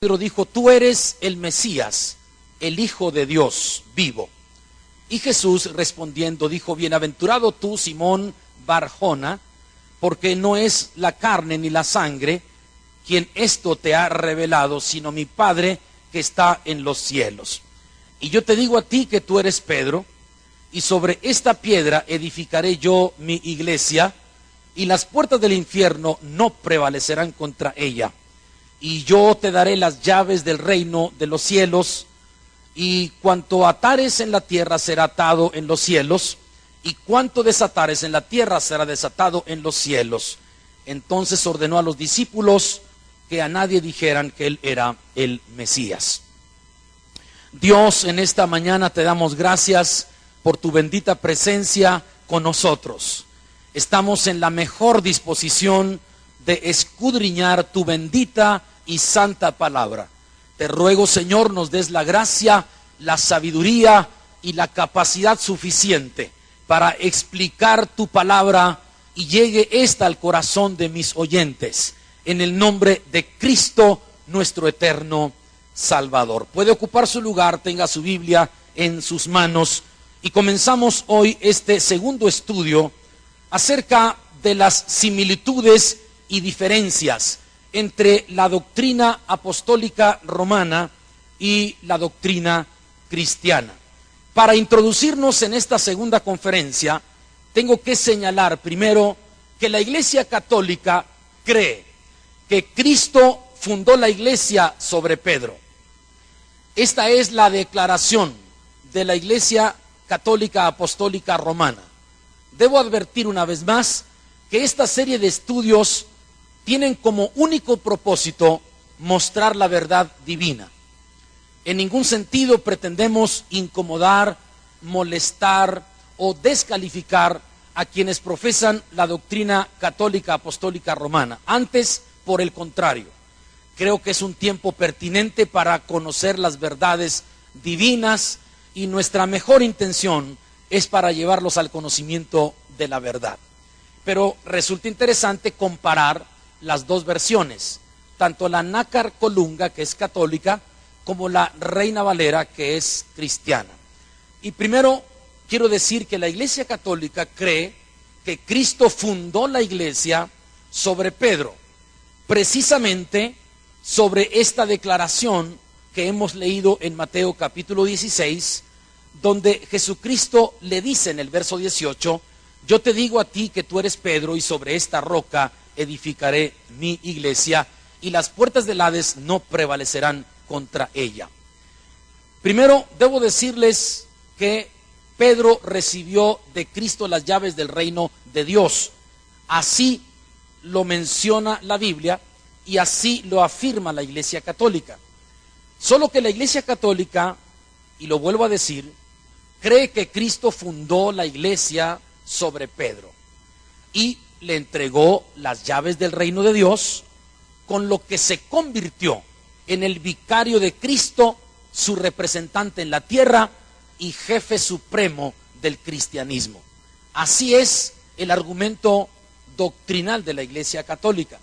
Pedro dijo: tú eres el Mesías, el Hijo de Dios vivo. Y Jesús respondiendo dijo: bienaventurado tú, Simón Bar-Jona, porque no es la carne ni la sangre quien esto te ha revelado, sino mi Padre que está en los cielos. Y yo te digo a ti que tú eres Pedro, y sobre esta piedra edificaré yo mi iglesia, y las puertas del infierno no prevalecerán contra ella. Y yo te daré las llaves del reino de los cielos, y cuanto atares en la tierra será atado en los cielos, y cuanto desatares en la tierra será desatado en los cielos. Entonces ordenó a los discípulos que a nadie dijeran que él era el Mesías. Dios, en esta mañana te damos gracias por tu bendita presencia con nosotros. Estamos en la mejor disposición de escudriñar tu bendita y santa palabra. Te ruego, Señor, nos des la gracia, la sabiduría y la capacidad suficiente para explicar tu palabra y llegue esta al corazón de mis oyentes, en el nombre de Cristo, nuestro eterno Salvador. Puede ocupar su lugar, tenga su Biblia en sus manos, y comenzamos hoy este segundo estudio acerca de las similitudes y diferencias entre la doctrina apostólica romana y la doctrina cristiana. Para introducirnos en esta segunda conferencia, tengo que señalar primero que la Iglesia Católica cree que Cristo fundó la Iglesia sobre Pedro. Esta es la declaración de la Iglesia Católica Apostólica Romana. Debo advertir una vez más que esta serie de estudios tienen como único propósito mostrar la verdad divina. En ningún sentido pretendemos incomodar, molestar o descalificar a quienes profesan la doctrina católica apostólica romana. Antes, por el contrario, creo que es un tiempo pertinente para conocer las verdades divinas, y nuestra mejor intención es para llevarlos al conocimiento de la verdad. Pero resulta interesante comparar las dos versiones, tanto la Nácar Colunga, que es católica, como la Reina Valera, que es cristiana. Y primero quiero decir que la Iglesia Católica cree que Cristo fundó la Iglesia sobre Pedro, precisamente sobre esta declaración que hemos leído en Mateo capítulo 16, donde Jesucristo le dice en el verso 18: yo te digo a ti que tú eres Pedro, y sobre esta roca edificaré mi iglesia, y las puertas del Hades no prevalecerán contra ella. Primero debo decirles que Pedro recibió de Cristo las llaves del reino de Dios. Así lo menciona la Biblia y así lo afirma la Iglesia Católica. Solo que la Iglesia Católica, y lo vuelvo a decir, cree que Cristo fundó la iglesia sobre Pedro y le entregó las llaves del reino de Dios, con lo que se convirtió en el vicario de Cristo, su representante en la tierra y jefe supremo del cristianismo. Así es el argumento doctrinal de la Iglesia Católica.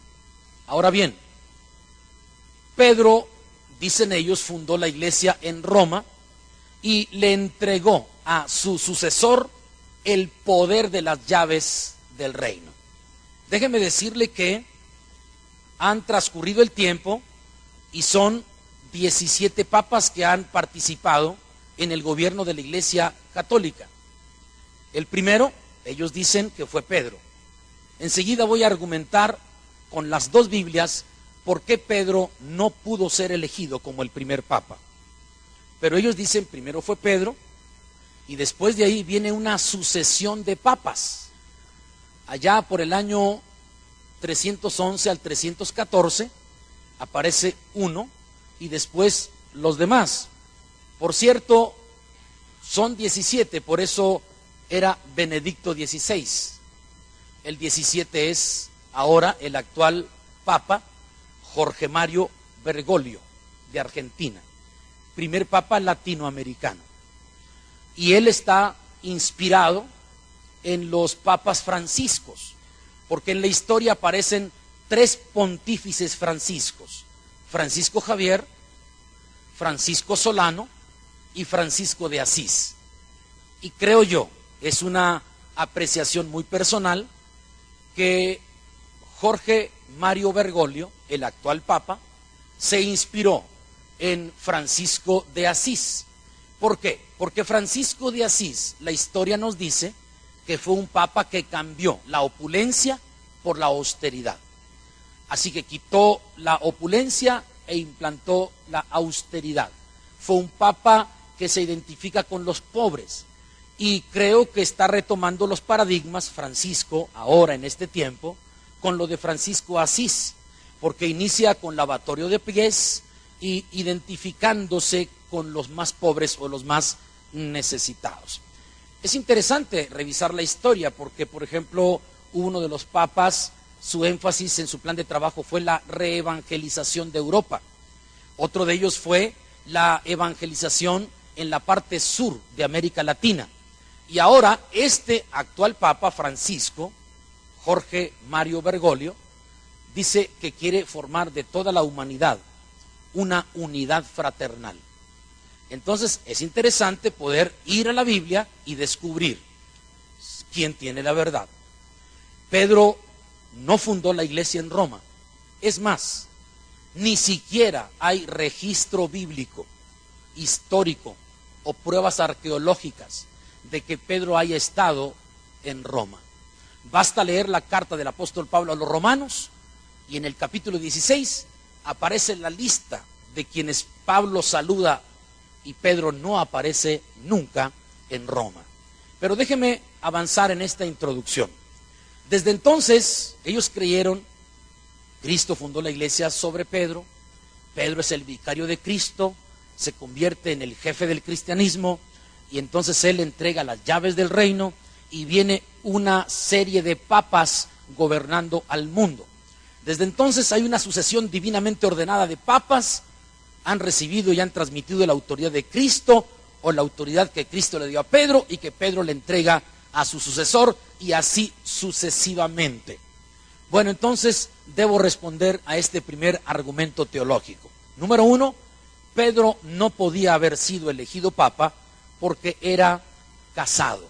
Ahora bien, Pedro, dicen ellos, fundó la iglesia en Roma y le entregó a su sucesor el poder de las llaves del reino. Déjeme decirle que han transcurrido el tiempo y son 17 papas que han participado en el gobierno de la Iglesia Católica. El primero, ellos dicen que fue Pedro. Enseguida voy a argumentar con las dos Biblias por qué Pedro no pudo ser elegido como el primer papa. Pero ellos dicen primero fue Pedro, y después de ahí viene una sucesión de papas. Allá por el año 311 al 314 aparece uno, y después los demás. Por cierto, son 17, por eso era Benedicto XVI. El 17 es ahora el actual papa Jorge Mario Bergoglio, de Argentina, primer papa latinoamericano. Y él está inspirado en los papas franciscos, porque en la historia aparecen 3 pontífices franciscos: Francisco Javier, Francisco Solano y Francisco de Asís. Y creo yo, es una apreciación muy personal, que Jorge Mario Bergoglio, el actual Papa, se inspiró en Francisco de Asís. ¿Por qué? Porque Francisco de Asís, la historia nos dice que fue un Papa que cambió la opulencia por la austeridad. Así que quitó la opulencia e implantó la austeridad. Fue un Papa que se identifica con los pobres. Y creo que está retomando los paradigmas Francisco, ahora en este tiempo, con lo de Francisco Asís, porque inicia con lavatorio de pies y identificándose con los más pobres o los más necesitados. Es interesante revisar la historia porque, por ejemplo, uno de los papas, su énfasis en su plan de trabajo fue la reevangelización de Europa. Otro de ellos fue la evangelización en la parte sur de América Latina. Y ahora este actual Papa Francisco, Jorge Mario Bergoglio, dice que quiere formar de toda la humanidad una unidad fraternal. Entonces es interesante poder ir a la Biblia y descubrir quién tiene la verdad. Pedro no fundó la iglesia en Roma. Es más, ni siquiera hay registro bíblico, histórico o pruebas arqueológicas de que Pedro haya estado en Roma. Basta leer la carta del apóstol Pablo a los romanos y en el capítulo 16 aparece la lista de quienes Pablo saluda y Pedro no aparece nunca en Roma. Pero déjeme avanzar en esta introducción. Desde entonces ellos creyeron, Cristo fundó la iglesia sobre Pedro, Pedro es el vicario de Cristo, se convierte en el jefe del cristianismo y entonces él entrega las llaves del reino y viene una serie de papas gobernando al mundo. Desde entonces hay una sucesión divinamente ordenada de papas, han recibido y han transmitido la autoridad de Cristo o la autoridad que Cristo le dio a Pedro y que Pedro le entrega a su sucesor y así sucesivamente. Bueno, entonces debo responder a este primer argumento teológico. Número uno, Pedro no podía haber sido elegido papa porque era casado.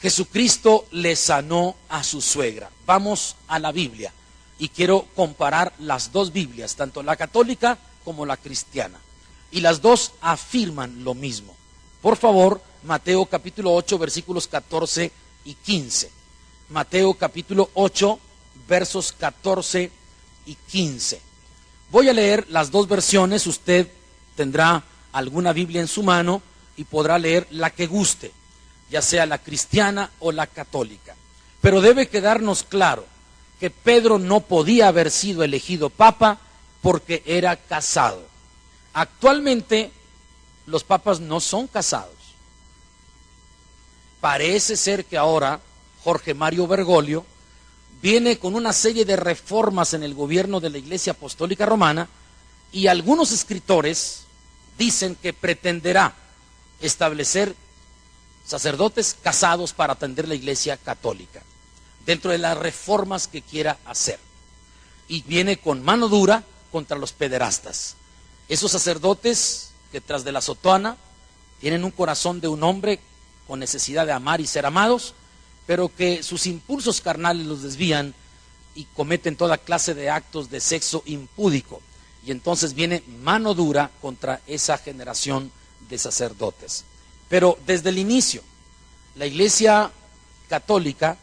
Jesucristo le sanó a su suegra. Vamos a la Biblia y quiero comparar las dos Biblias, tanto la católica como la cristiana. Y las dos afirman lo mismo. Por favor, Mateo capítulo 8, versículos 14 y 15. Mateo capítulo 8, versos 14 y 15. Voy a leer las dos versiones, usted tendrá alguna Biblia en su mano y podrá leer la que guste, ya sea la cristiana o la católica. Pero debe quedarnos claro que Pedro no podía haber sido elegido papa porque era casado. Actualmente los papas no son casados. Parece ser que ahora Jorge Mario Bergoglio viene con una serie de reformas en el gobierno de la Iglesia Apostólica Romana y algunos escritores dicen que pretenderá establecer sacerdotes casados para atender la Iglesia Católica dentro de las reformas que quiera hacer. Y viene con mano dura contra los pederastas. Esos sacerdotes que tras de la sotana tienen un corazón de un hombre con necesidad de amar y ser amados, pero que sus impulsos carnales los desvían y cometen toda clase de actos de sexo impúdico. Y entonces viene mano dura contra esa generación de sacerdotes. Pero desde el inicio, la Iglesia Católica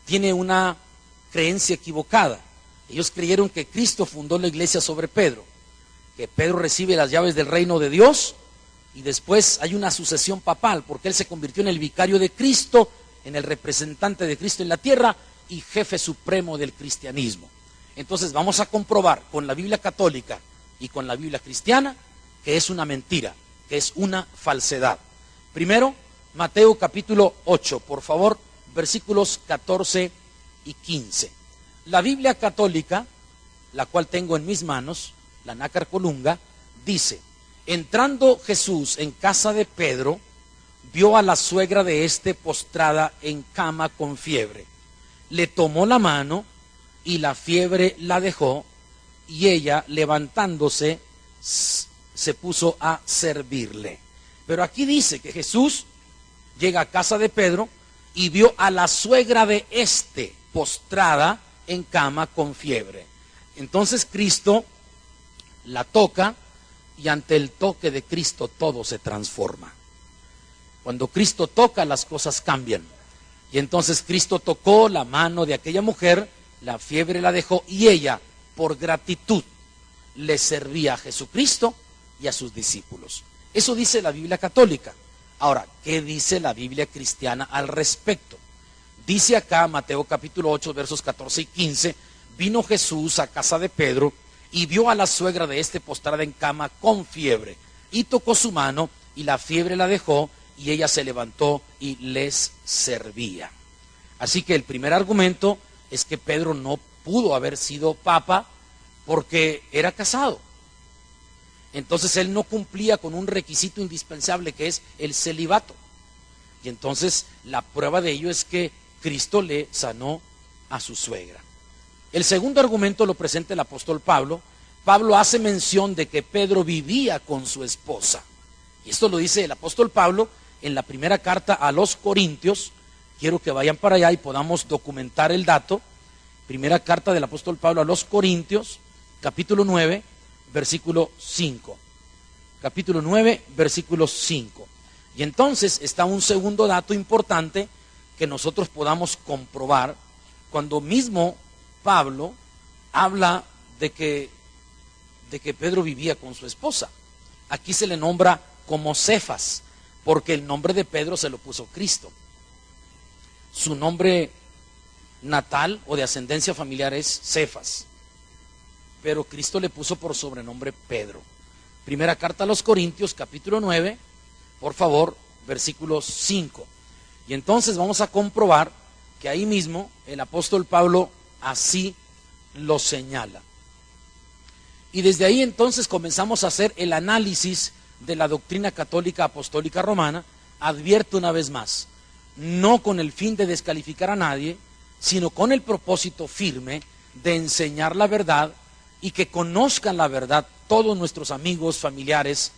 tiene una creencia equivocada. Ellos creyeron que Cristo fundó la iglesia sobre Pedro, que Pedro recibe las llaves del reino de Dios y después hay una sucesión papal porque él se convirtió en el vicario de Cristo, en el representante de Cristo en la tierra y jefe supremo del cristianismo. Entonces vamos a comprobar con la Biblia católica y con la Biblia cristiana que es una mentira, que es una falsedad. Primero, Mateo capítulo 8, por favor, versículos 14 y 15. La Biblia católica, la cual tengo en mis manos, la Nácar Colunga, dice: entrando Jesús en casa de Pedro, vio a la suegra de éste postrada en cama con fiebre. Le tomó la mano y la fiebre la dejó, y ella, levantándose, se puso a servirle. Pero aquí dice que Jesús llega a casa de Pedro y vio a la suegra de éste postrada en cama con fiebre. Entonces Cristo la toca y ante el toque de Cristo todo se transforma. Cuando Cristo toca, las cosas cambian. Y entonces Cristo tocó la mano de aquella mujer, la fiebre la dejó y ella, por gratitud, le servía a Jesucristo y a sus discípulos. Eso dice la Biblia católica. Ahora, ¿qué dice la Biblia cristiana al respecto? Dice acá Mateo capítulo 8, versos 14 y 15, vino Jesús a casa de Pedro y vio a la suegra de éste postrada en cama con fiebre, y tocó su mano y la fiebre la dejó y ella se levantó y les servía. Así que el primer argumento es que Pedro no pudo haber sido papa porque era casado. Entonces él no cumplía con un requisito indispensable que es el celibato. Y entonces la prueba de ello es que Cristo le sanó a su suegra. El segundo argumento lo presenta el apóstol Pablo. Pablo hace mención de que Pedro vivía con su esposa. Y esto lo dice el apóstol Pablo en la primera carta a los Corintios. Quiero que vayan para allá y podamos documentar el dato. Primera carta del apóstol Pablo a los Corintios, capítulo 9, versículo 5. Capítulo 9, versículo 5. Y entonces está un segundo dato importante que nosotros podamos comprobar cuando mismo Pablo habla de que Pedro vivía con su esposa. Aquí se le nombra como Cefas, porque el nombre de Pedro se lo puso Cristo. Su nombre natal o de ascendencia familiar es Cefas, pero Cristo le puso por sobrenombre Pedro. Primera carta a los Corintios, capítulo 9, por favor, versículo 5. Y entonces vamos a comprobar que ahí mismo el apóstol Pablo así lo señala. Y desde ahí entonces comenzamos a hacer el análisis de la doctrina católica apostólica romana. Advierto una vez más, no con el fin de descalificar a nadie, sino con el propósito firme de enseñar la verdad y que conozcan la verdad todos nuestros amigos, familiares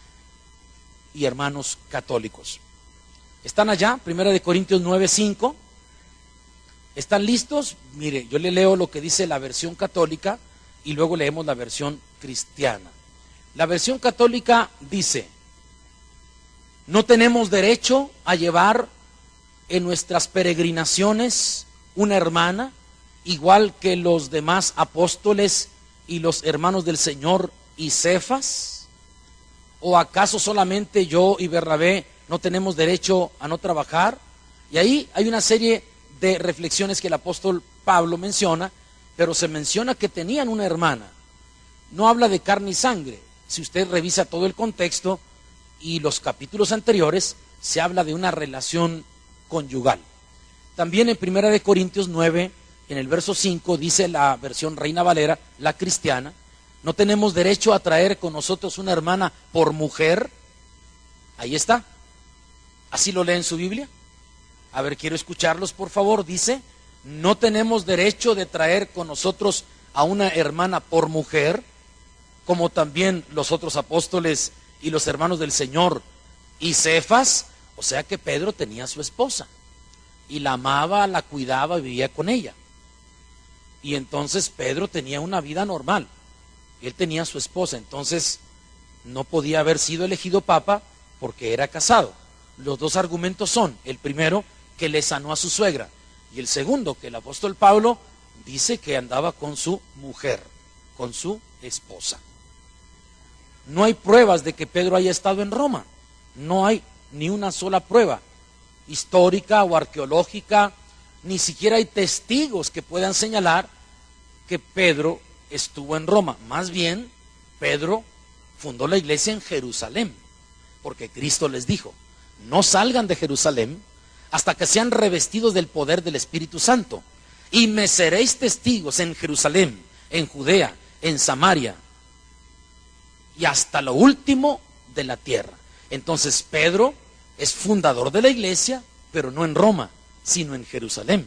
y hermanos católicos. ¿Están allá? Primera de Corintios 9:5. ¿Están listos? Mire, yo le leo lo que dice la versión católica y luego leemos la versión cristiana. La versión católica dice: no tenemos derecho a llevar en nuestras peregrinaciones una hermana, igual que los demás apóstoles y los hermanos del Señor y Cefas. ¿O acaso solamente yo y Bernabé no tenemos derecho a no trabajar? Y ahí hay una serie de reflexiones que el apóstol Pablo menciona, pero se menciona que tenían una hermana. No habla de carne y sangre. Si usted revisa todo el contexto y los capítulos anteriores, se habla de una relación conyugal. También en 1 Corintios 9, en el verso 5, dice la versión Reina Valera, la cristiana: no tenemos derecho a traer con nosotros una hermana por mujer. Ahí está. ¿Así lo lee en su Biblia? A ver, quiero escucharlos, por favor. Dice: no tenemos derecho de traer con nosotros a una hermana por mujer, como también los otros apóstoles y los hermanos del Señor y Cefas. O sea que Pedro tenía a su esposa y la amaba, la cuidaba, vivía con ella. Y entonces Pedro tenía una vida normal. Él tenía a su esposa, entonces no podía haber sido elegido papa porque era casado. Los dos argumentos son: el primero, que le sanó a su suegra, y el segundo, que el apóstol Pablo dice que andaba con su mujer, con su esposa. No hay pruebas de que Pedro haya estado en Roma. No hay ni una sola prueba histórica o arqueológica, ni siquiera hay testigos que puedan señalar que Pedro estuvo en Roma. Más bien, Pedro fundó la iglesia en Jerusalén, porque Cristo les dijo: no salgan de Jerusalén hasta que sean revestidos del poder del Espíritu Santo, y me seréis testigos en Jerusalén, en Judea, en Samaria y hasta lo último de la tierra. Entonces Pedro es fundador de la iglesia, pero no en Roma, sino en Jerusalén.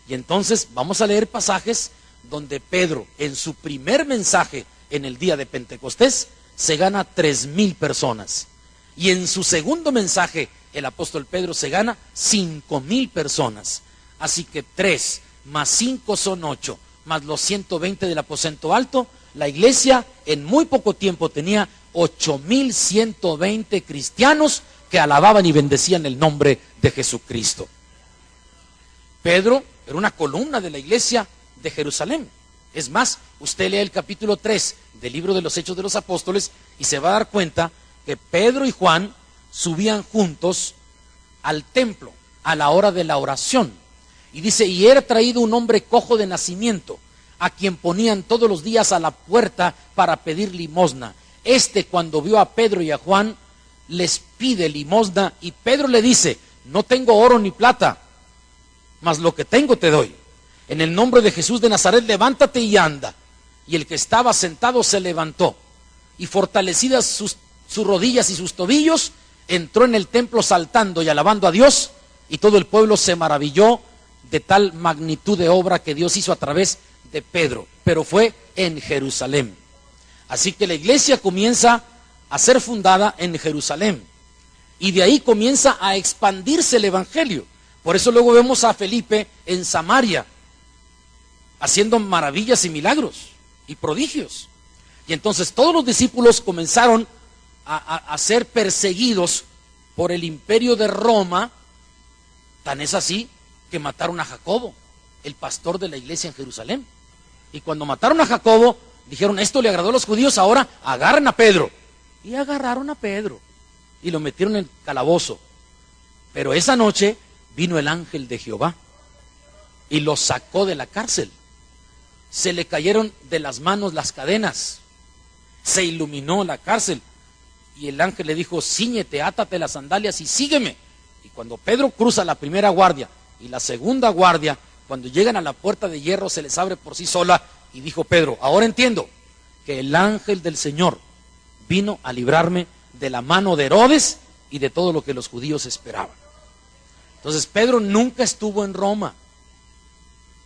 Y entonces vamos a leer pasajes donde Pedro, en su primer mensaje en el día de Pentecostés, se gana 3,000 personas. Y en su segundo mensaje, el apóstol Pedro se gana 5,000 personas. Así que 3 más 5 son 8, más los 120 del aposento alto. La iglesia en muy poco tiempo tenía 8,120 cristianos que alababan y bendecían el nombre de Jesucristo. Pedro era una columna de la iglesia de Jerusalén. Es más, usted lee el capítulo 3 del libro de los Hechos de los Apóstoles y se va a dar cuenta que Pedro y Juan subían juntos al templo a la hora de la oración. Y dice, y era traído un hombre cojo de nacimiento, a quien ponían todos los días a la puerta para pedir limosna. Cuando vio a Pedro y a Juan, les pide limosna, y Pedro le dice, no tengo oro ni plata, mas lo que tengo te doy. En el nombre de Jesús de Nazaret, levántate y anda. Y el que estaba sentado se levantó, y fortalecidas sus rodillas y sus tobillos, entró en el templo saltando y alabando a Dios, y todo el pueblo se maravilló de tal magnitud de obra que Dios hizo a través de Pedro, pero fue en Jerusalén. Así que la iglesia comienza a ser fundada en Jerusalén, y de ahí comienza a expandirse el evangelio. Por eso luego vemos a Felipe en Samaria, haciendo maravillas y milagros y prodigios. Y entonces todos los discípulos comenzaron a ser perseguidos por el imperio de Roma. Tan es así que mataron a Jacobo, el pastor de la iglesia en Jerusalén. Y cuando mataron a Jacobo, dijeron, esto le agradó a los judíos, ahora agarren a Pedro. Y agarraron a Pedro y lo metieron en el calabozo. Pero esa noche vino el ángel de Jehová y lo sacó de la cárcel. Se le cayeron de las manos las cadenas, se iluminó la cárcel, y el ángel le dijo, cíñete, átate las sandalias y sígueme. Y cuando Pedro cruza la primera guardia y la segunda guardia, cuando llegan a la puerta de hierro, se les abre por sí sola, y dijo Pedro, ahora entiendo que el ángel del Señor vino a librarme de la mano de Herodes y de todo lo que los judíos esperaban. Entonces Pedro nunca estuvo en Roma.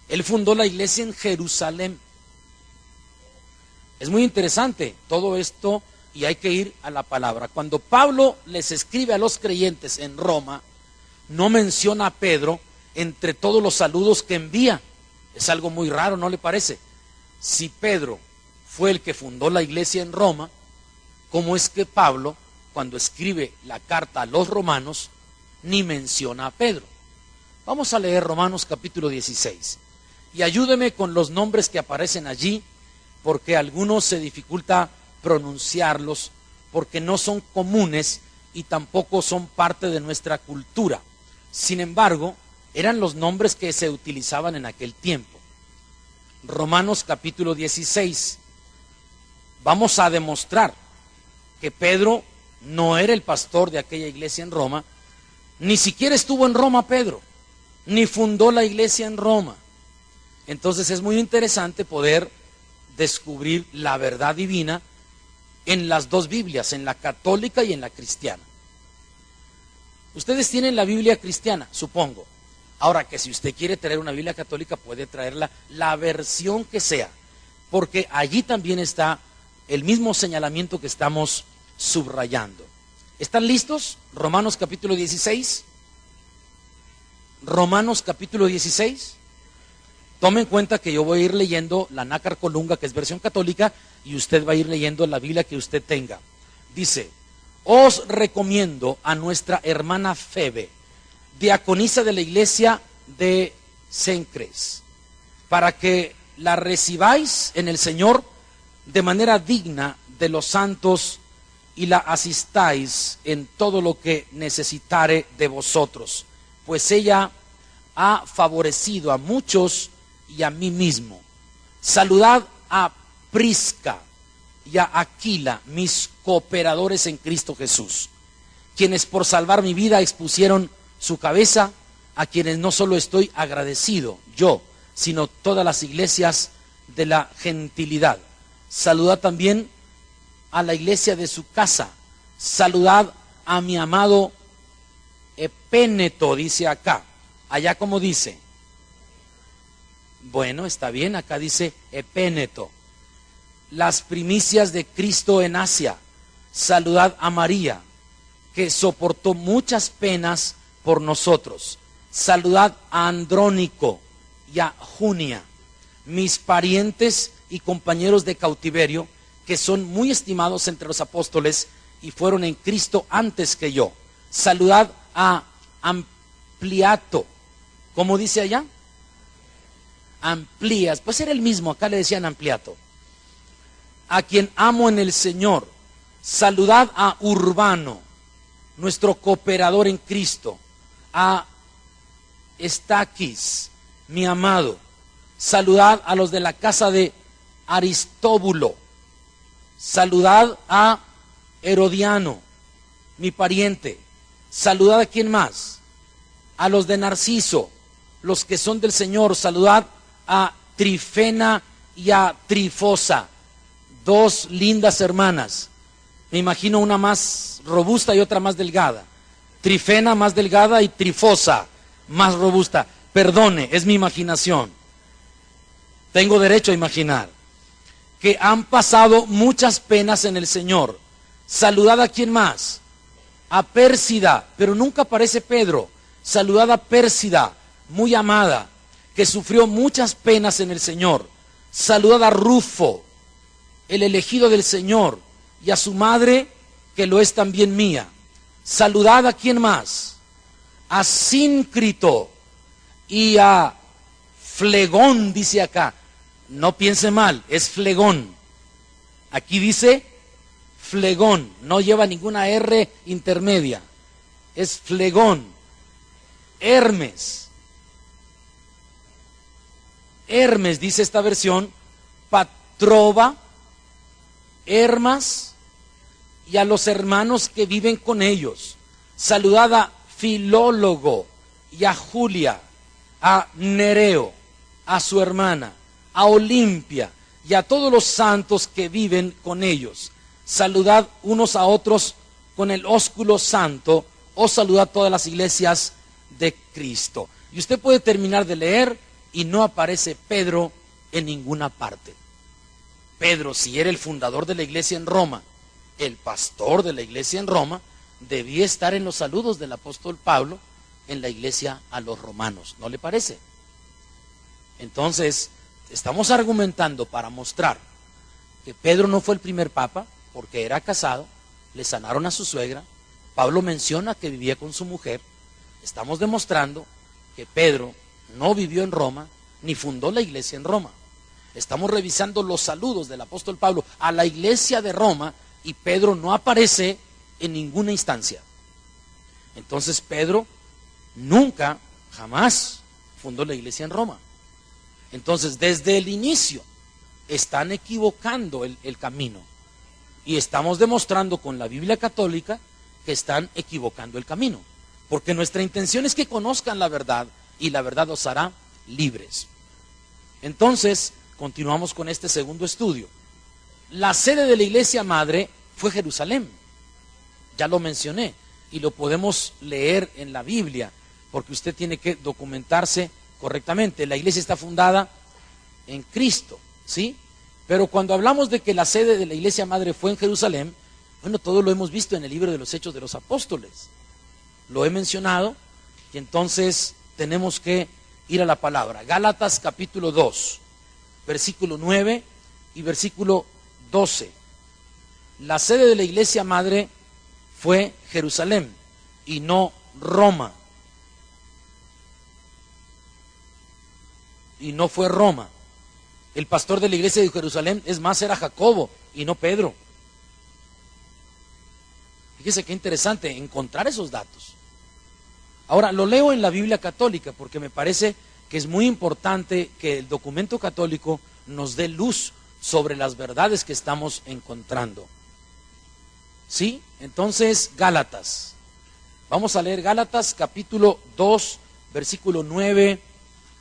Él fundó la iglesia en Jerusalén. Es muy interesante todo esto, y hay que ir a la palabra. Cuando Pablo les escribe a los creyentes en Roma, no menciona a Pedro entre todos los saludos que envía. Es algo muy raro, ¿no le parece? Si Pedro fue el que fundó la iglesia en Roma, ¿cómo es que Pablo, cuando escribe la carta a los romanos, ni menciona a Pedro? Vamos a leer Romanos capítulo 16. Y ayúdeme con los nombres que aparecen allí, porque algunos se dificulta pronunciarlos, porque no son comunes y tampoco son parte de nuestra cultura. Sin embargo, eran los nombres que se utilizaban en aquel tiempo. Romanos capítulo 16. Vamos a demostrar que Pedro no era el pastor de aquella iglesia en Roma, ni siquiera estuvo en Roma Pedro, ni fundó la iglesia en Roma. Entonces es muy interesante poder descubrir la verdad divina en las dos Biblias, en la católica y en la cristiana. Ustedes tienen la Biblia cristiana, supongo. Ahora, que si usted quiere traer una Biblia católica, puede traerla la versión que sea, porque allí también está el mismo señalamiento que estamos subrayando. ¿Están listos? Romanos capítulo 16. Romanos capítulo 16. Tomen en cuenta que yo voy a ir leyendo la Nácar Colunga, que es versión católica, y usted va a ir leyendo la Biblia que usted tenga. Dice, os recomiendo a nuestra hermana Febe, diaconisa de la iglesia de Cencres, para que la recibáis en el Señor de manera digna de los santos y la asistáis en todo lo que necesitare de vosotros, pues ella ha favorecido a muchos y a mí mismo. Saludad a Prisca y a Aquila, mis cooperadores en Cristo Jesús, quienes por salvar mi vida expusieron su cabeza, a quienes no solo estoy agradecido yo, sino todas las iglesias de la gentilidad. Saludad también a la iglesia de su casa. Saludad a mi amado Epéneto, dice acá. Allá como dice Bueno, está bien, acá dice epéneto. Las primicias de Cristo en Asia. Saludad a María, que soportó muchas penas por nosotros. Saludad a Andrónico y a Junia, mis parientes y compañeros de cautiverio, que son muy estimados entre los apóstoles y fueron en Cristo antes que yo. Saludad a Ampliato. ¿Cómo dice allá? Amplías, pues era el mismo, acá le decían Ampliato. A quien amo en el Señor. Saludad a Urbano, nuestro cooperador en Cristo. A Estaquis, mi amado. Saludad a los de la casa de Aristóbulo. Saludad a Herodiano, mi pariente. Saludad a quién más. A los de Narciso, los que son del Señor. Saludad a Trifena y a Trifosa, dos lindas hermanas. Me imagino una más robusta y otra más delgada. Trifena más delgada y Trifosa más robusta. Perdone, es mi imaginación. Tengo derecho a imaginar. Que han pasado muchas penas en el Señor. Saludad a quién más. A Pérsida, pero nunca aparece Pedro. Saludad a Pérsida, muy amada, que sufrió muchas penas en el Señor. Saludad a Rufo, el elegido del Señor, y a su madre, que lo es también mía. Saludad a quién más. A Síncrito y a Flegón, dice acá. No piense mal, es Flegón. Aquí dice Flegón, no lleva ninguna R intermedia. Es Flegón. Hermes. Hermes, dice esta versión. Patroba, Hermas y a los hermanos que viven con ellos. Saludad a Filólogo y a Julia, a Nereo, a su hermana, a Olimpia y a todos los santos que viven con ellos. Saludad unos a otros con el ósculo santo. Os saludad todas las iglesias de Cristo. Y usted puede terminar de leer y no aparece Pedro en ninguna parte. Pedro, si era el fundador de la iglesia en Roma, el pastor de la iglesia en Roma, debía estar en los saludos del apóstol Pablo en la iglesia a los romanos. ¿No le parece? Entonces, estamos argumentando para mostrar que Pedro no fue el primer papa porque era casado, le sanaron a su suegra, Pablo menciona que vivía con su mujer. Estamos demostrando que Pedro no vivió en Roma ni fundó la iglesia en Roma. Estamos revisando los saludos del apóstol Pablo a la iglesia de Roma y Pedro no aparece en ninguna instancia. Entonces Pedro nunca, jamás fundó la iglesia en Roma. Entonces desde el inicio están equivocando el camino y estamos demostrando con la Biblia católica que están equivocando el camino, porque nuestra intención es que conozcan la verdad y la verdad los hará libres. Entonces continuamos con este segundo estudio. La sede de la iglesia madre fue Jerusalén, ya lo mencioné y lo podemos leer en la Biblia, porque usted tiene que documentarse correctamente. La iglesia está fundada en Cristo, ¿sí? Pero cuando hablamos de que la sede de la iglesia madre fue en Jerusalén, bueno, todo lo hemos visto en el libro de los Hechos de los Apóstoles. Lo he mencionado y entonces tenemos que ir a la palabra. Gálatas capítulo 2, versículo 9 y versículo 12. La sede de la iglesia madre fue Jerusalén y no Roma. Y no fue Roma. El pastor de la iglesia de Jerusalén, es más, era Jacobo y no Pedro. Fíjese qué interesante encontrar esos datos. Ahora, lo leo en la Biblia católica porque me parece que es muy importante que el documento católico nos dé luz sobre las verdades que estamos encontrando. ¿Sí? Entonces, Gálatas. Vamos a leer Gálatas capítulo 2, versículo 9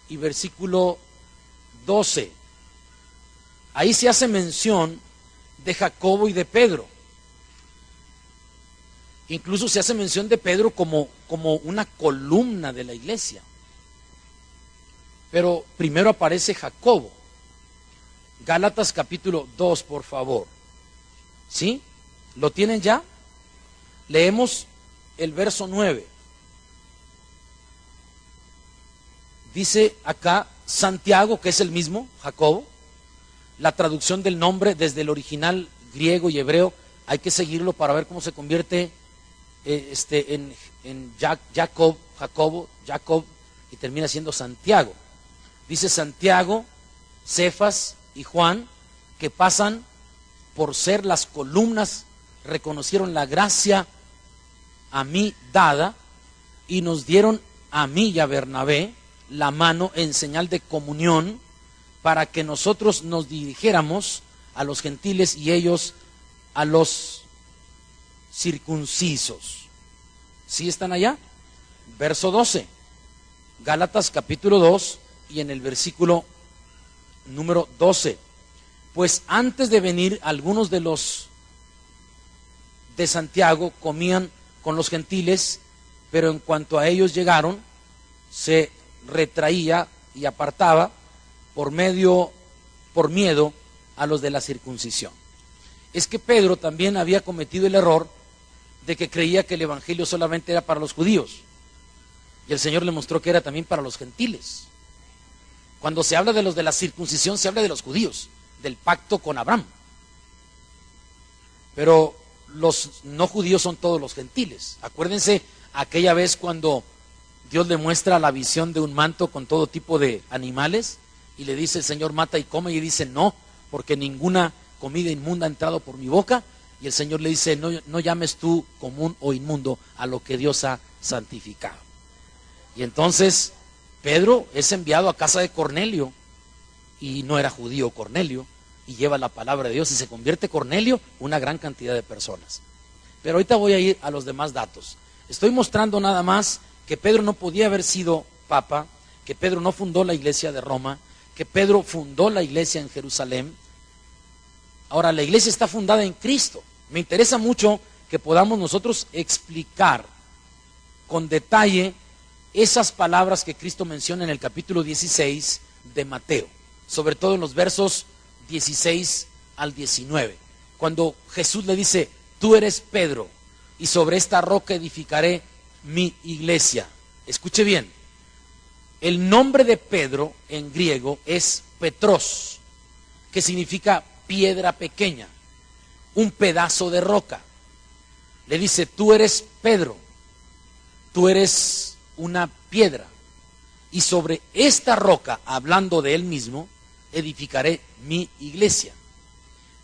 y versículo 12. Ahí se hace mención de Jacobo y de Pedro. Incluso se hace mención de Pedro como una columna de la iglesia. Pero primero aparece Jacobo. Gálatas capítulo 2, por favor. ¿Sí? ¿Lo tienen ya? Leemos el verso 9. Dice acá Santiago, que es el mismo, Jacobo. La traducción del nombre desde el original griego y hebreo, hay que seguirlo para ver cómo se convierte en Jacobo, y termina siendo Santiago. Dice Santiago, Cefas y Juan, que pasan por ser las columnas, reconocieron la gracia a mí dada y nos dieron a mí y a Bernabé la mano en señal de comunión para que nosotros nos dirigiéramos a los gentiles y ellos a los circuncisos. ¿Sí están allá? Verso 12, Gálatas capítulo 2 y en el versículo número 12. Pues antes de venir algunos de los de Santiago comían con los gentiles, pero en cuanto a ellos llegaron, se retraía y apartaba por miedo a los de la circuncisión. Es que Pedro también había cometido el error de que creía que el evangelio solamente era para los judíos, y el Señor le mostró que era también para los gentiles. Cuando se habla de los de la circuncisión, se habla de los judíos, del pacto con Abraham, pero los no judíos son todos los gentiles. Acuérdense aquella vez cuando Dios le muestra la visión de un manto con todo tipo de animales y le dice el Señor mata y come, y dice no, porque ninguna comida inmunda ha entrado por mi boca, y el Señor le dice no llames tú común o inmundo a lo que Dios ha santificado. Y entonces Pedro es enviado a casa de Cornelio, y no era judío Cornelio, y lleva la palabra de Dios y se convierte Cornelio una gran cantidad de personas. Pero ahorita voy a ir a los demás datos. Estoy mostrando nada más que Pedro no podía haber sido papa, que Pedro no fundó la iglesia de Roma, que Pedro fundó la iglesia en Jerusalén. Ahora, la iglesia está fundada en Cristo. Me interesa mucho que podamos nosotros explicar con detalle esas palabras que Cristo menciona en el capítulo 16 de Mateo, sobre todo en los versos 16 al 19, cuando Jesús le dice, tú eres Pedro, y sobre esta roca edificaré mi iglesia. Escuche bien, el nombre de Pedro en griego es Petros, que significa piedra pequeña, un pedazo de roca. Le dice, tú eres Pedro, tú eres una piedra, y sobre esta roca, hablando de él mismo, edificaré mi iglesia.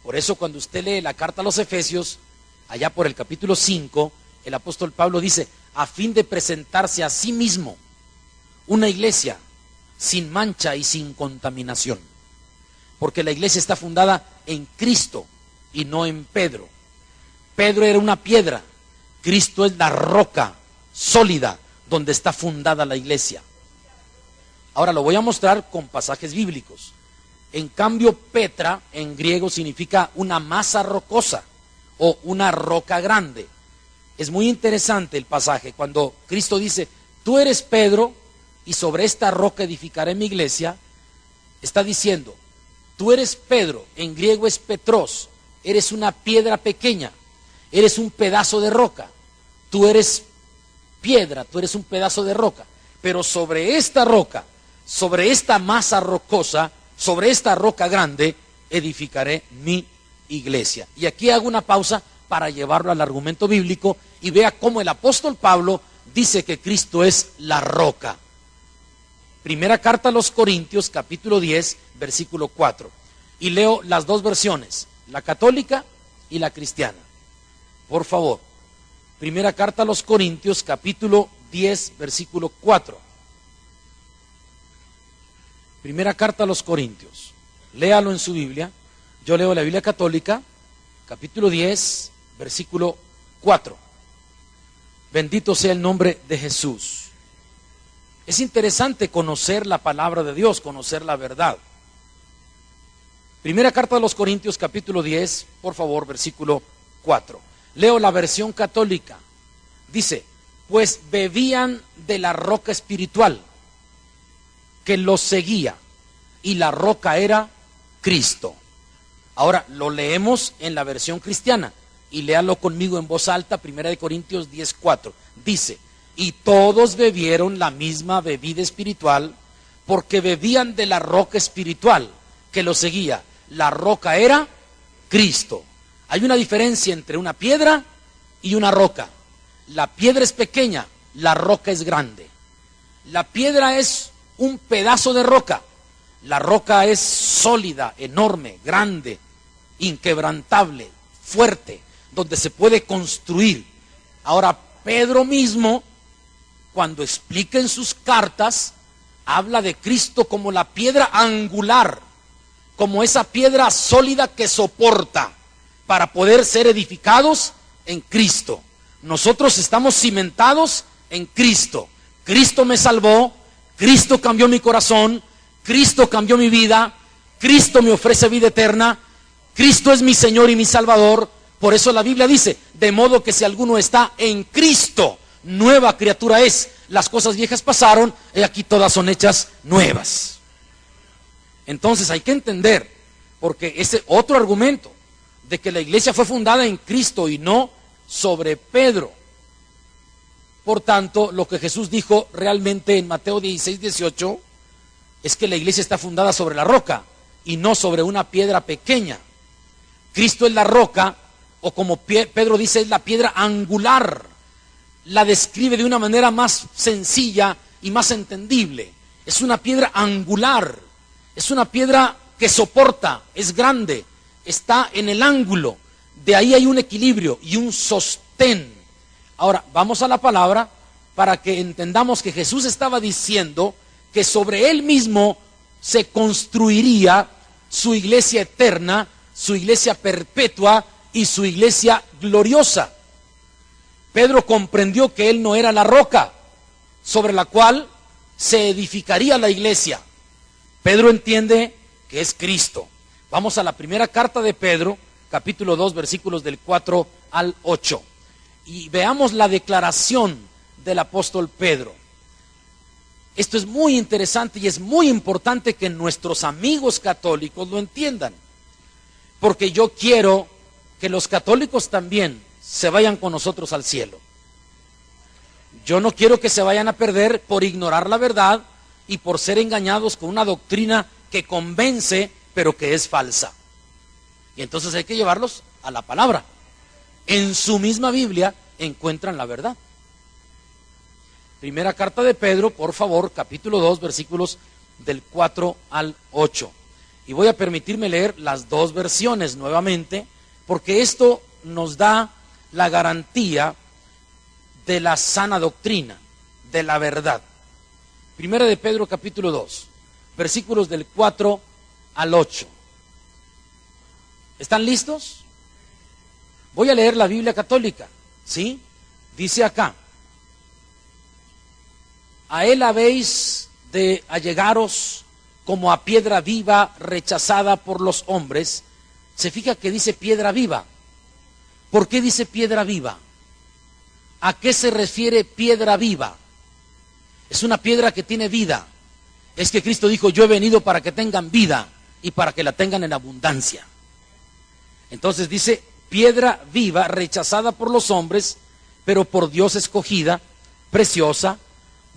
Por eso cuando usted lee la carta a los Efesios, allá por el capítulo 5, el apóstol Pablo dice, a fin de presentarse a sí mismo una iglesia sin mancha y sin contaminación, porque la iglesia está fundada en Cristo y no en Pedro. Pedro era una piedra, Cristo es la roca sólida donde está fundada la iglesia. Ahora lo voy a mostrar con pasajes bíblicos. En cambio, Petra en griego significa una masa rocosa o una roca grande. Es muy interesante el pasaje cuando Cristo dice, tú eres Pedro y sobre esta roca edificaré mi iglesia. Está diciendo, tú eres Pedro, en griego es Petros, eres una piedra pequeña, eres un pedazo de roca, tú eres piedra, tú eres un pedazo de roca, pero sobre esta roca, sobre esta masa rocosa, sobre esta roca grande, edificaré mi iglesia. Y aquí hago una pausa para llevarlo al argumento bíblico y vea cómo el apóstol Pablo dice que Cristo es la roca. Primera carta a los Corintios, capítulo 10, versículo 4. Y leo las dos versiones, la católica y la cristiana. Por favor, primera carta a los Corintios, capítulo 10, versículo 4. Primera carta a los Corintios, léalo en su Biblia. Yo leo la Biblia católica, capítulo 10, versículo 4. Bendito sea el nombre de Jesús. Es interesante conocer la palabra de Dios, conocer la verdad. Primera carta a los Corintios, capítulo 10, por favor, versículo 4. Leo la versión católica. Dice, pues bebían de la roca espiritual, que los seguía, y la roca era Cristo. Ahora lo leemos en la versión cristiana, y léalo conmigo en voz alta, 1 Corintios 10:4. Dice: y todos bebieron la misma bebida espiritual, porque bebían de la roca espiritual que los seguía. La roca era Cristo. Hay una diferencia entre una piedra y una roca. La piedra es pequeña, la roca es grande. La piedra es un pedazo de roca. La roca es sólida, enorme, grande, inquebrantable, fuerte, donde se puede construir. Ahora, Pedro mismo, cuando explica en sus cartas, habla de Cristo como la piedra angular, como esa piedra sólida que soporta para poder ser edificados en Cristo. Nosotros estamos cimentados en Cristo. Cristo me salvó, Cristo cambió mi corazón, Cristo cambió mi vida, Cristo me ofrece vida eterna, Cristo es mi Señor y mi Salvador. Por eso la Biblia dice: de modo que si alguno está en Cristo, nueva criatura es. Las cosas viejas pasaron, y aquí todas son hechas nuevas. Entonces hay que entender, porque ese otro argumento de que la iglesia fue fundada en Cristo y no sobre Pedro. Por tanto, lo que Jesús dijo realmente en Mateo 16:18 es que la iglesia está fundada sobre la roca y no sobre una piedra pequeña. Cristo es la roca, o como Pedro dice, es la piedra angular. La describe de una manera más sencilla y más entendible. Es una piedra angular, es una piedra que soporta, es grande, está en el ángulo. De ahí hay un equilibrio y un sostén. Ahora, vamos a la palabra para que entendamos que Jesús estaba diciendo que sobre él mismo se construiría su iglesia eterna, su iglesia perpetua y su iglesia gloriosa. Pedro comprendió que él no era la roca sobre la cual se edificaría la iglesia. Pedro entiende que es Cristo. Vamos a la primera carta de Pedro, capítulo 2, versículos del 4 al 8. Y veamos la declaración del apóstol Pedro. Esto es muy interesante y es muy importante que nuestros amigos católicos lo entiendan. Porque yo quiero que los católicos también se vayan con nosotros al cielo. Yo no quiero que se vayan a perder por ignorar la verdad y por ser engañados con una doctrina que convence, pero que es falsa. Y entonces hay que llevarlos a la palabra. En su misma Biblia encuentran la verdad. Primera carta de Pedro, por favor, capítulo 2, versículos del 4 al 8. Y voy a permitirme leer las dos versiones nuevamente, porque esto nos da la garantía de la sana doctrina, de la verdad. Primera de Pedro, capítulo 2, versículos del 4 al 8. ¿Están listos? Voy a leer la Biblia católica, ¿sí? Dice acá: a él habéis de allegaros como a piedra viva rechazada por los hombres. Se fija que dice piedra viva. ¿Por qué dice piedra viva? ¿A qué se refiere piedra viva? Es una piedra que tiene vida. Es que Cristo dijo: yo he venido para que tengan vida y para que la tengan en abundancia. Entonces dice piedra viva rechazada por los hombres, pero por Dios escogida, preciosa.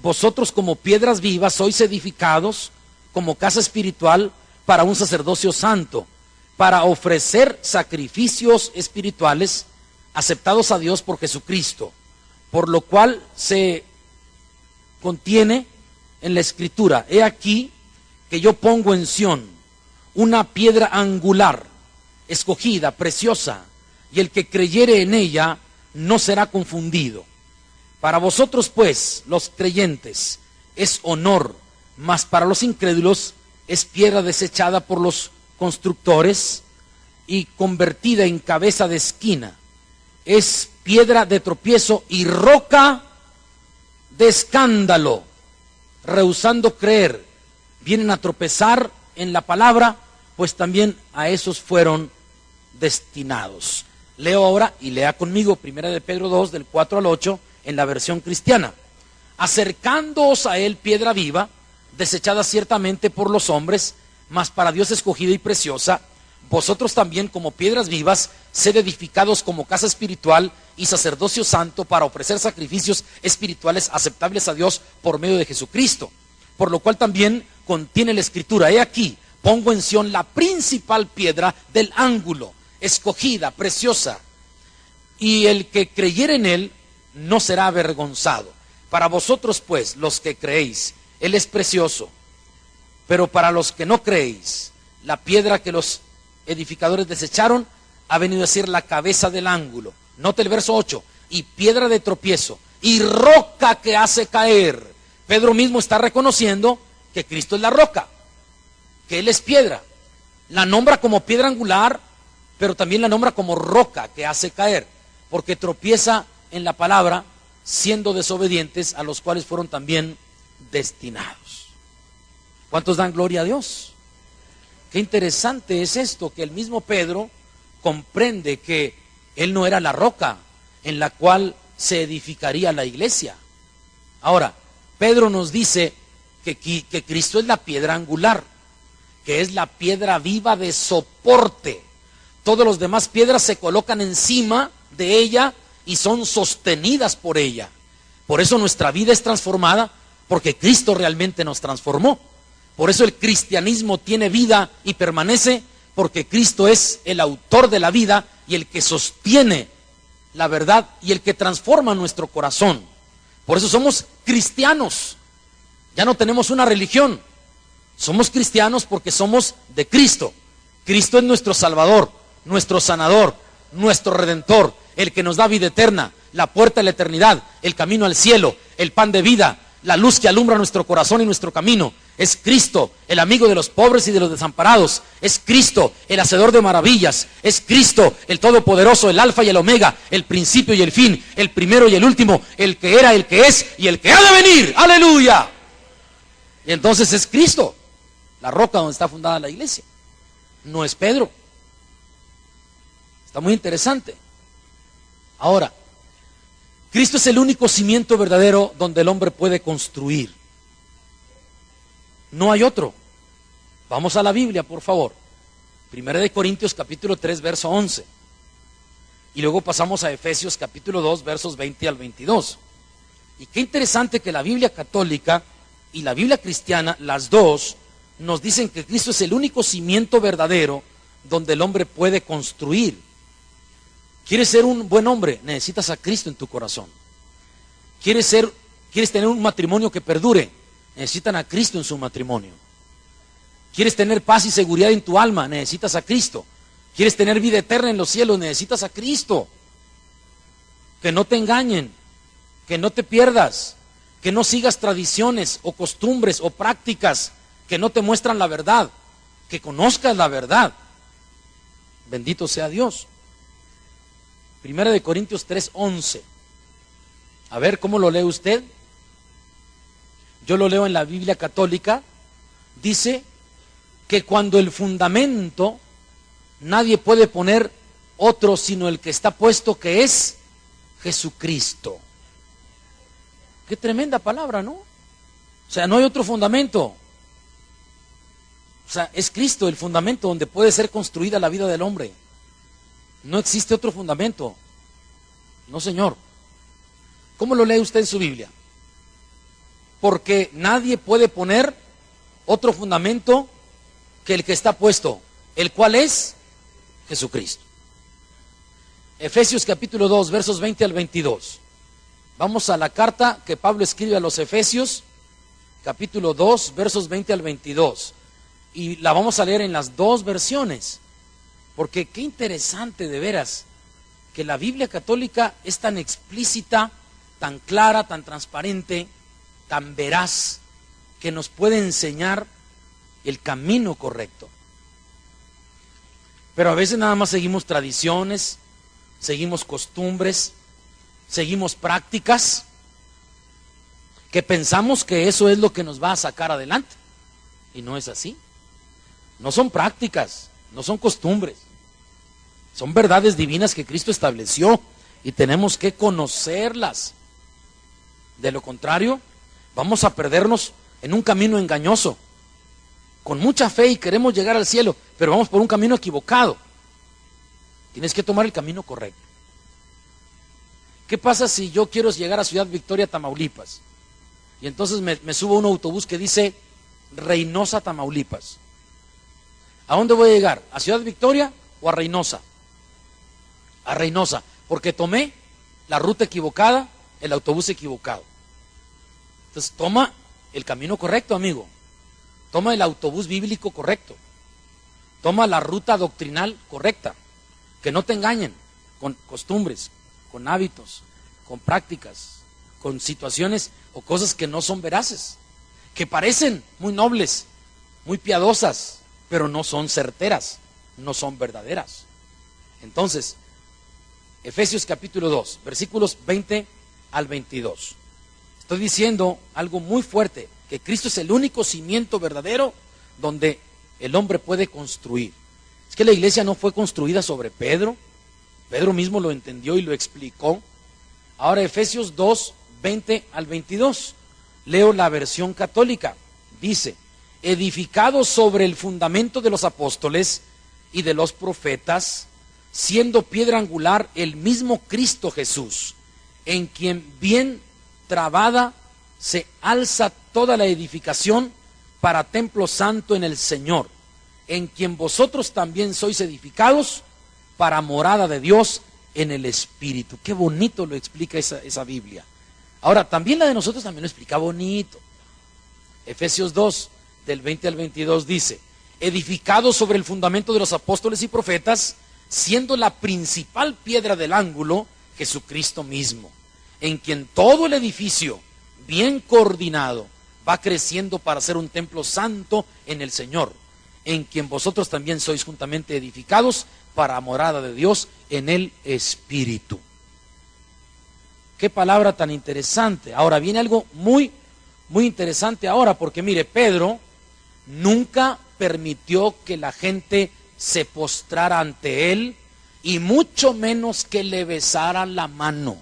Vosotros como piedras vivas sois edificados como casa espiritual para un sacerdocio santo, para ofrecer sacrificios espirituales aceptados a Dios por Jesucristo, por lo cual se contiene en la Escritura: he aquí que yo pongo en Sión una piedra angular, escogida, preciosa, y el que creyere en ella no será confundido. Para vosotros pues, los creyentes, es honor, mas para los incrédulos es piedra desechada por los constructores y convertida en cabeza de esquina. Es piedra de tropiezo y roca de escándalo. Rehusando creer, vienen a tropezar en la palabra, pues también a esos fueron destinados. Leo ahora, y lea conmigo, primera de Pedro 2, del 4 al 8, en la versión cristiana. Acercándoos a él, piedra viva, desechada ciertamente por los hombres, mas para Dios escogida y preciosa. Vosotros también, como piedras vivas, sed edificados como casa espiritual y sacerdocio santo para ofrecer sacrificios espirituales aceptables a Dios por medio de Jesucristo. Por lo cual también contiene la Escritura: he aquí, pongo en Sión la principal piedra del ángulo, escogida, preciosa, y el que creyere en él no será avergonzado. Para vosotros pues, los que creéis, él es precioso, pero para los que no creéis, la piedra que los edificadores desecharon ha venido a ser la cabeza del ángulo. Note el verso 8: y piedra de tropiezo y roca que hace caer. Pedro mismo está reconociendo que Cristo es la roca, que Él es piedra. La nombra como piedra angular, pero también la nombra como roca que hace caer, porque tropieza en la palabra, siendo desobedientes, a los cuales fueron también destinados. ¿Cuántos dan gloria a Dios? Qué interesante es esto, que el mismo Pedro comprende que él no era la roca en la cual se edificaría la iglesia. Ahora, Pedro nos dice que Cristo es la piedra angular, que es la piedra viva de soporte. Todas las demás piedras se colocan encima de ella y son sostenidas por ella. Por eso nuestra vida es transformada, porque Cristo realmente nos transformó. Por eso el cristianismo tiene vida y permanece, porque Cristo es el autor de la vida y el que sostiene la verdad y el que transforma nuestro corazón. Por eso somos cristianos. Ya no tenemos una religión. Somos cristianos porque somos de Cristo. Cristo es nuestro Salvador, nuestro sanador, nuestro Redentor, el que nos da vida eterna, la puerta de la eternidad, el camino al cielo, el pan de vida, la luz que alumbra nuestro corazón y nuestro camino. Es Cristo, el amigo de los pobres y de los desamparados. Es Cristo, el hacedor de maravillas. Es Cristo, el todopoderoso, el alfa y el omega, el principio y el fin, el primero y el último, el que era, el que es y el que ha de venir. ¡Aleluya! Y entonces es Cristo, la roca donde está fundada la iglesia. No es Pedro. Está muy interesante. Ahora, Cristo es el único cimiento verdadero donde el hombre puede construir. No hay otro. Vamos a la Biblia, por favor. 1 Corintios capítulo 3, verso 11. Y luego pasamos a Efesios capítulo 2, versos 20 al 22. Y qué interesante que la Biblia católica y la Biblia cristiana, las dos, nos dicen que Cristo es el único cimiento verdadero donde el hombre puede construir. ¿Quieres ser un buen hombre? Necesitas a Cristo en tu corazón. ¿Quieres tener un matrimonio que perdure? Necesitan a Cristo en su matrimonio. ¿Quieres tener paz y seguridad en tu alma? Necesitas a Cristo. ¿Quieres tener vida eterna en los cielos? Necesitas a Cristo. Que no te engañen, que no te pierdas, que no sigas tradiciones o costumbres o prácticas que no te muestran la verdad, que conozcas la verdad. Bendito sea Dios. 1 Corintios 3, 11. A ver, ¿cómo lo lee usted? Yo lo leo en la Biblia católica. Dice que cuando el fundamento, nadie puede poner otro sino el que está puesto, que es Jesucristo. Qué tremenda palabra, ¿no? O sea, no hay otro fundamento. O sea, es Cristo el fundamento donde puede ser construida la vida del hombre. No existe otro fundamento. No, señor. ¿Cómo lo lee usted en su Biblia? Porque nadie puede poner otro fundamento que el que está puesto, el cual es Jesucristo. Efesios capítulo 2, versos 20 al 22. Vamos a la carta que Pablo escribe a los Efesios, capítulo 2, versos 20 al 22. Y la vamos a leer en las dos versiones, porque qué interesante de veras que la Biblia católica es tan explícita, tan clara, tan transparente, tan veraz, que nos puede enseñar el camino correcto. Pero a veces nada más seguimos tradiciones, seguimos costumbres, seguimos prácticas, que pensamos que eso es lo que nos va a sacar adelante. Y no es así. No son prácticas, no son costumbres. Son verdades divinas que Cristo estableció y tenemos que conocerlas. De lo contrario, vamos a perdernos en un camino engañoso, con mucha fe y queremos llegar al cielo, pero vamos por un camino equivocado. Tienes que tomar el camino correcto. ¿Qué pasa si yo quiero llegar a Ciudad Victoria, Tamaulipas? Y entonces me subo a un autobús que dice Reynosa, Tamaulipas. ¿A dónde voy a llegar? ¿A Ciudad Victoria o a Reynosa? A Reynosa, porque tomé la ruta equivocada, el autobús equivocado. Entonces toma el camino correcto, amigo. Toma el autobús bíblico correcto. Toma la ruta doctrinal correcta. Que no te engañen con costumbres, con hábitos, con prácticas, con situaciones o cosas que no son veraces, que parecen muy nobles, muy piadosas, pero no son certeras, no son verdaderas. Entonces, Efesios capítulo 2, versículos 20 al 22. Estoy diciendo algo muy fuerte, que Cristo es el único cimiento verdadero donde el hombre puede construir. Es que la iglesia no fue construida sobre Pedro. Pedro mismo lo entendió y lo explicó. Ahora Efesios 2, 20 al 22. Leo la versión católica. Dice, edificado sobre el fundamento de los apóstoles y de los profetas, siendo piedra angular el mismo Cristo Jesús, en quien bien trabada se alza toda la edificación para templo santo en el Señor, en quien vosotros también sois edificados para morada de Dios en el Espíritu. Qué bonito lo explica esa Biblia. Ahora, también la de nosotros también lo explica bonito. Efesios 2, del 20 al 22 dice, edificado sobre el fundamento de los apóstoles y profetas, siendo la principal piedra del ángulo Jesucristo mismo, en quien todo el edificio, bien coordinado, va creciendo para ser un templo santo en el Señor, en quien vosotros también sois juntamente edificados para morada de Dios en el Espíritu. Qué palabra tan interesante. Ahora viene algo muy, muy interesante ahora, porque mire, Pedro nunca permitió que la gente se postrara ante él y mucho menos que le besaran la mano.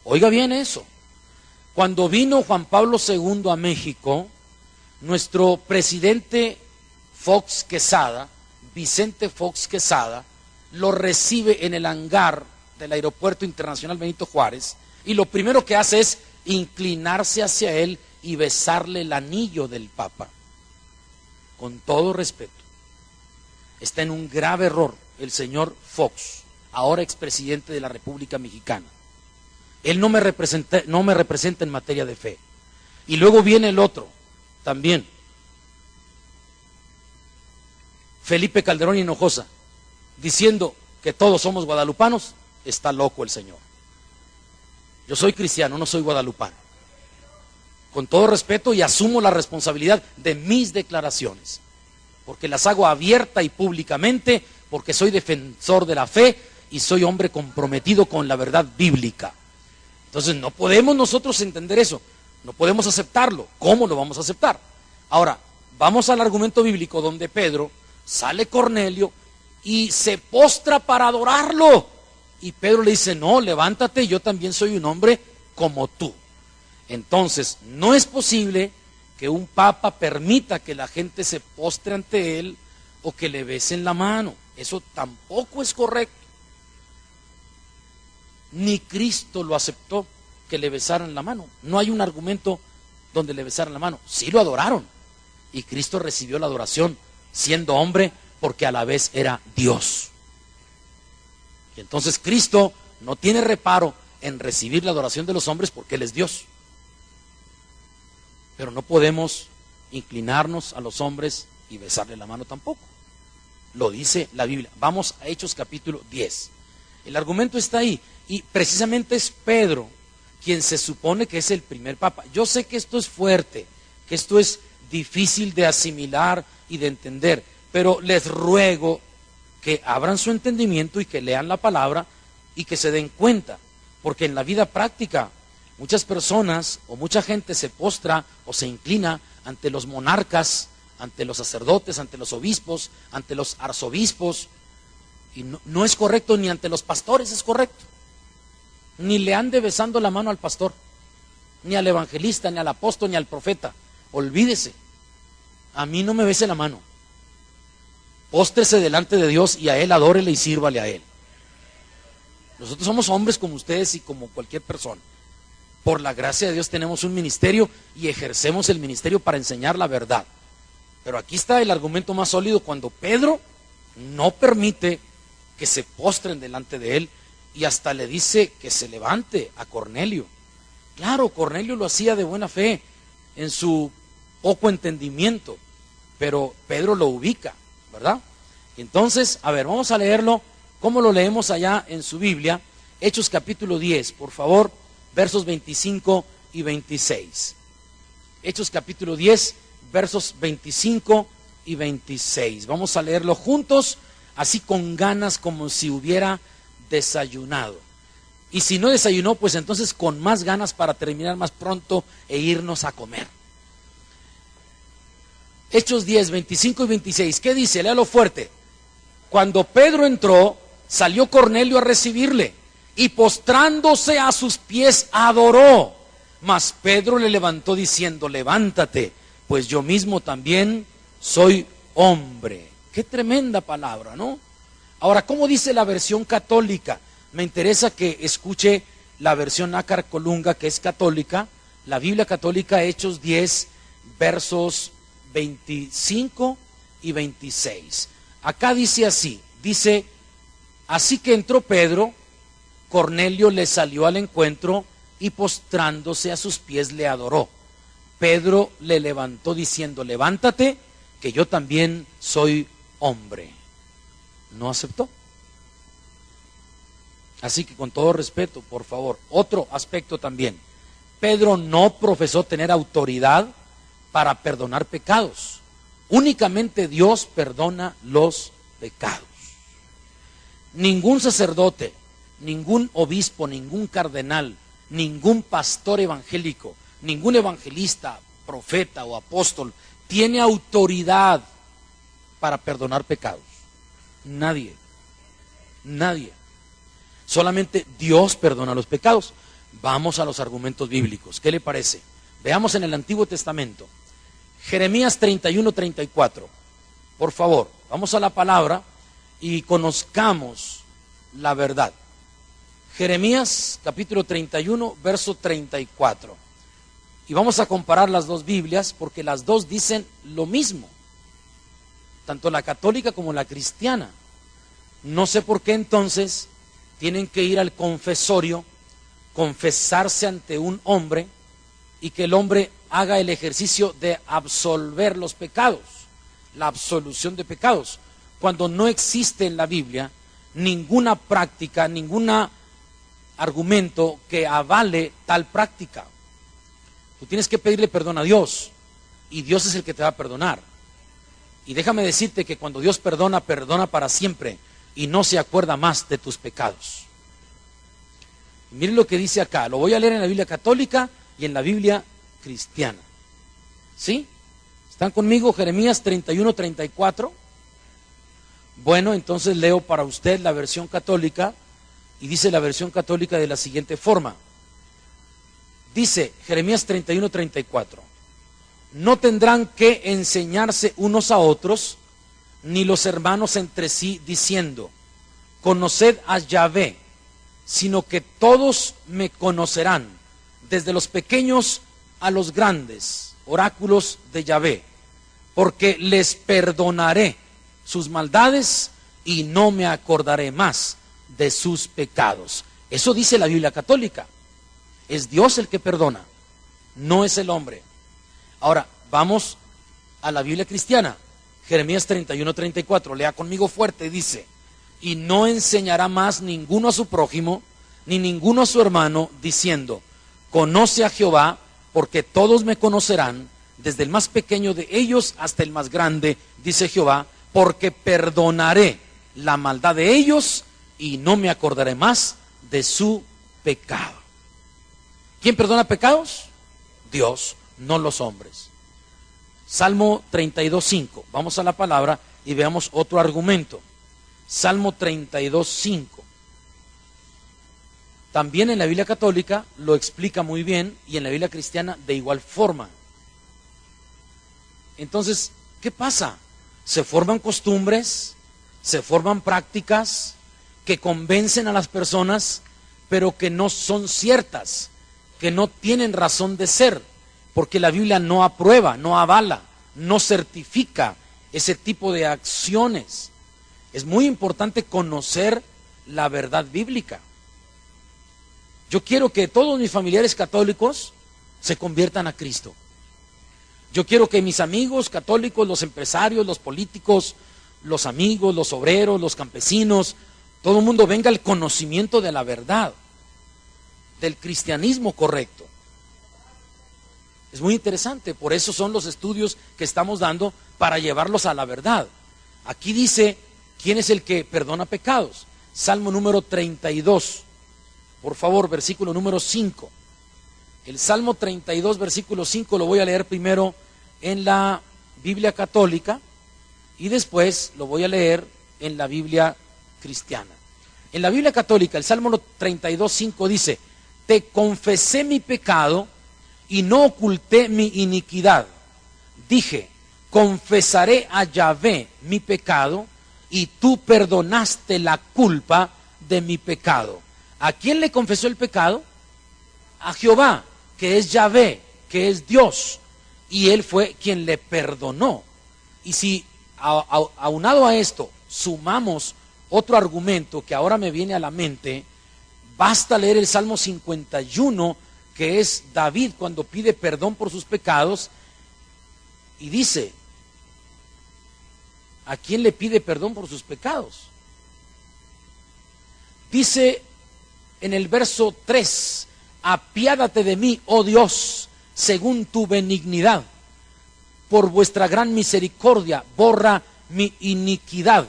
Oiga bien eso. Cuando vino Juan Pablo II a México, nuestro presidente Fox Quesada, Vicente Fox Quesada, lo recibe en el hangar del Aeropuerto Internacional Benito Juárez y lo primero que hace es inclinarse hacia él y besarle el anillo del Papa. Con todo respeto, está en un grave error el señor Fox, ahora expresidente de la República Mexicana. Él no me representa en materia de fe. Y luego viene el otro, también, Felipe Calderón Hinojosa, diciendo que todos somos guadalupanos. Está loco el señor. Yo soy cristiano, no soy guadalupano. Con todo respeto, y asumo la responsabilidad de mis declaraciones, porque las hago abierta y públicamente, porque soy defensor de la fe y soy hombre comprometido con la verdad bíblica. Entonces no podemos nosotros entender eso, no podemos aceptarlo. ¿Cómo lo vamos a aceptar? Ahora, vamos al argumento bíblico donde Pedro, sale Cornelio y se postra para adorarlo. Y Pedro le dice, no, levántate, yo también soy un hombre como tú. Entonces, no es posible que un papa permita que la gente se postre ante él o que le besen la mano. Eso tampoco es correcto. Ni Cristo lo aceptó, que le besaran la mano. No hay un argumento donde le besaran la mano. Sí lo adoraron. Y Cristo recibió la adoración siendo hombre, porque a la vez era Dios. Y entonces Cristo no tiene reparo en recibir la adoración de los hombres porque Él es Dios. Pero no podemos inclinarnos a los hombres y besarle la mano tampoco. Lo dice la Biblia. Vamos a Hechos capítulo 10. El argumento está ahí. Y precisamente es Pedro quien se supone que es el primer papa. Yo sé que esto es fuerte, que esto es difícil de asimilar y de entender, pero les ruego que abran su entendimiento y que lean la palabra y que se den cuenta, porque en la vida práctica muchas personas o mucha gente se postra o se inclina ante los monarcas, ante los sacerdotes, ante los obispos, ante los arzobispos, y no es correcto, ni ante los pastores es correcto, ni le ande besando la mano al pastor, ni al evangelista, ni al apóstol, ni al profeta. Olvídese. A mí no me bese la mano. Póstrese delante de Dios y a Él adórele y sírvale a Él. Nosotros somos hombres como ustedes y como cualquier persona. Por la gracia de Dios tenemos un ministerio y ejercemos el ministerio para enseñar la verdad. Pero aquí está el argumento más sólido cuando Pedro no permite que se postren delante de él y hasta le dice que se levante a Cornelio. Claro, Cornelio lo hacía de buena fe en su poco entendimiento, pero Pedro lo ubica, ¿verdad? Entonces, a ver, vamos a leerlo. ¿Cómo lo leemos allá en su Biblia? Hechos capítulo 10, por favor, versos 25 y 26. Hechos capítulo 10, versos 25 y 26. Vamos a leerlo juntos, así con ganas como si hubiera desayunado. Y si no desayunó, pues entonces con más ganas para terminar más pronto e irnos a comer. Hechos 10, 25 y 26. ¿Qué dice? Léalo fuerte. Cuando Pedro entró, salió Cornelio a recibirle y postrándose a sus pies adoró. Mas Pedro le levantó diciendo: levántate, pues yo mismo también soy hombre. Qué tremenda palabra, ¿no? Ahora, ¿cómo dice la versión católica? Me interesa que escuche la versión Nácar Colunga, que es católica, la Biblia católica, Hechos 10, versos 25 y 26. Acá dice así, dice: así que entró Pedro, Cornelio le salió al encuentro y postrándose a sus pies le adoró. Pedro le levantó diciendo: levántate, que yo también soy hombre. No aceptó. Así que con todo respeto, por favor, otro aspecto también. Pedro no profesó tener autoridad para perdonar pecados. Únicamente Dios perdona los pecados. Ningún sacerdote, ningún obispo, ningún cardenal, ningún pastor evangélico, ningún evangelista, profeta o apóstol tiene autoridad para perdonar pecados. Nadie. Nadie. Solamente Dios perdona los pecados. Vamos a los argumentos bíblicos. ¿Qué le parece? Veamos en el Antiguo Testamento. Jeremías 31, 34. Por favor, vamos a la palabra y conozcamos la verdad. Jeremías capítulo 31, verso 34. Y vamos a comparar las dos Biblias porque las dos dicen lo mismo. Tanto la católica como la cristiana. No sé por qué entonces tienen que ir al confesorio, confesarse ante un hombre y que el hombre haga el ejercicio de absolver los pecados, la absolución de pecados, cuando no existe en la Biblia ninguna práctica, ningún argumento que avale tal práctica. Tú tienes que pedirle perdón a Dios y Dios es el que te va a perdonar. Y déjame decirte que cuando Dios perdona, perdona para siempre y no se acuerda más de tus pecados. Miren lo que dice acá, lo voy a leer en la Biblia católica y en la Biblia cristiana. ¿Sí? ¿Están conmigo? Jeremías 31, 34. Bueno, entonces leo para usted la versión católica y dice la versión católica de la siguiente forma. Dice Jeremías 31, 34. No tendrán que enseñarse unos a otros, ni los hermanos entre sí, diciendo: conoced a Yahvé, sino que todos me conocerán, desde los pequeños a los grandes, oráculos de Yahvé, porque les perdonaré sus maldades y no me acordaré más de sus pecados. Eso dice la Biblia católica. Es Dios el que perdona, no es el hombre. Ahora, vamos a la Biblia cristiana. Jeremías 31, 34, lea conmigo fuerte, dice: y no enseñará más ninguno a su prójimo, ni ninguno a su hermano, diciendo: conoce a Jehová, porque todos me conocerán, desde el más pequeño de ellos hasta el más grande, dice Jehová, porque perdonaré la maldad de ellos y no me acordaré más de su pecado. ¿Quién perdona pecados? Dios, no los hombres. Salmo 32, 5. Vamos a la palabra y veamos otro argumento. Salmo 32, 5. También en la Biblia católica lo explica muy bien y en la Biblia cristiana de igual forma. Entonces, ¿qué pasa? Se forman costumbres, se forman prácticas que convencen a las personas, pero que no son ciertas, que no tienen razón de ser, porque la Biblia no aprueba, no avala, no certifica ese tipo de acciones. Es muy importante conocer la verdad bíblica. Yo quiero que todos mis familiares católicos se conviertan a Cristo. Yo quiero que mis amigos católicos, los empresarios, los políticos, los amigos, los obreros, los campesinos, todo el mundo venga al conocimiento de la verdad, del cristianismo correcto. Es muy interesante, por eso son los estudios que estamos dando para llevarlos a la verdad. Aquí dice, ¿quién es el que perdona pecados? Salmo número 32, por favor, versículo número 5. El Salmo 32, versículo 5, lo voy a leer primero en la Biblia católica y después lo voy a leer en la Biblia cristiana. En la Biblia católica, el Salmo 32, 5 dice, te confesé mi pecado y no oculté mi iniquidad. Dije, confesaré a Yahvé mi pecado y tú perdonaste la culpa de mi pecado. ¿A quién le confesó el pecado? A Jehová, que es Yahvé, que es Dios, y él fue quien le perdonó. Y si aunado a esto sumamos otro argumento que ahora me viene a la mente, basta leer el Salmo 51, que es David cuando pide perdón por sus pecados, y dice, ¿a quién le pide perdón por sus pecados? Dice en el verso 3, apiádate de mí, oh Dios, según tu benignidad. Por vuestra gran misericordia, borra mi iniquidad.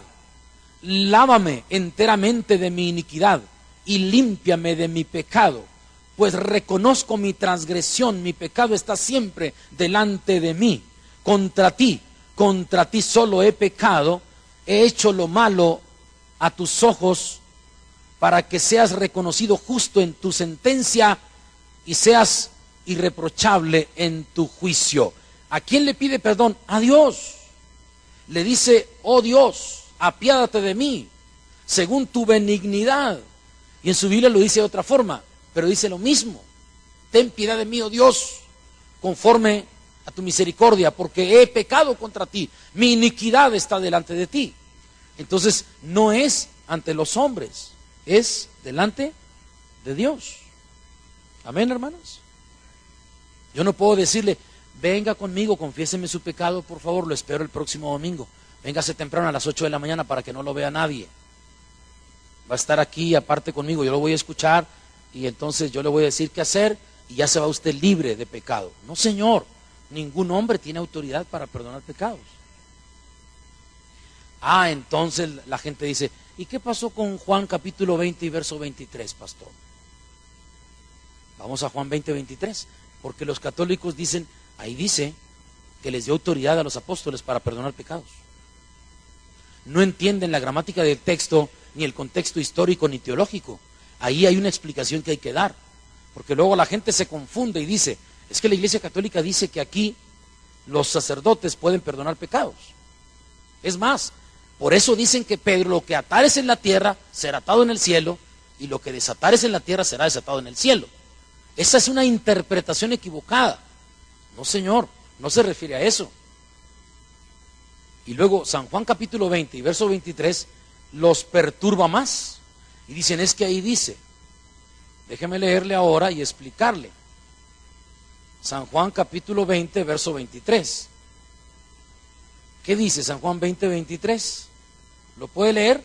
Lávame enteramente de mi iniquidad y límpiame de mi pecado. Pues reconozco mi transgresión, mi pecado está siempre delante de mí. Contra ti solo he pecado, he hecho lo malo a tus ojos, para que seas reconocido justo en tu sentencia y seas irreprochable en tu juicio. ¿A quién le pide perdón? A Dios. Le dice, oh Dios, apiádate de mí, según tu benignidad. Y en su Biblia lo dice de otra forma, pero dice lo mismo. Ten piedad de mí, oh Dios, conforme a tu misericordia, porque he pecado contra ti. Mi iniquidad está delante de ti. Entonces, no es ante los hombres, es delante de Dios. Amén, hermanos. Yo no puedo decirle, venga conmigo, confiéseme su pecado, por favor, lo espero el próximo domingo. Véngase temprano a las 8 de la mañana para que no lo vea nadie. Va a estar aquí aparte conmigo, yo lo voy a escuchar y entonces yo le voy a decir qué hacer y ya se va usted libre de pecado. No, señor, ningún hombre tiene autoridad para perdonar pecados. Entonces la gente dice, ¿y qué pasó con Juan capítulo 20 y verso 23, pastor? Vamos a Juan 20, 23, porque los católicos dicen, ahí dice que les dio autoridad a los apóstoles para perdonar pecados. No entienden la gramática del texto, ni el contexto histórico ni teológico. Ahí hay una explicación que hay que dar, porque luego la gente se confunde y dice, es que la Iglesia Católica dice que aquí los sacerdotes pueden perdonar pecados. Es más, por eso dicen que Pedro, lo que atares en la tierra será atado en el cielo, y lo que desatares en la tierra será desatado en el cielo. Esa es una interpretación equivocada. No, señor, no se refiere a eso. Y luego San Juan capítulo 20 y verso 23 los perturba más. Y dicen, es que ahí dice, déjeme leerle ahora y explicarle. San Juan capítulo 20, verso 23. ¿Qué dice San Juan 20, 23? ¿Lo puede leer?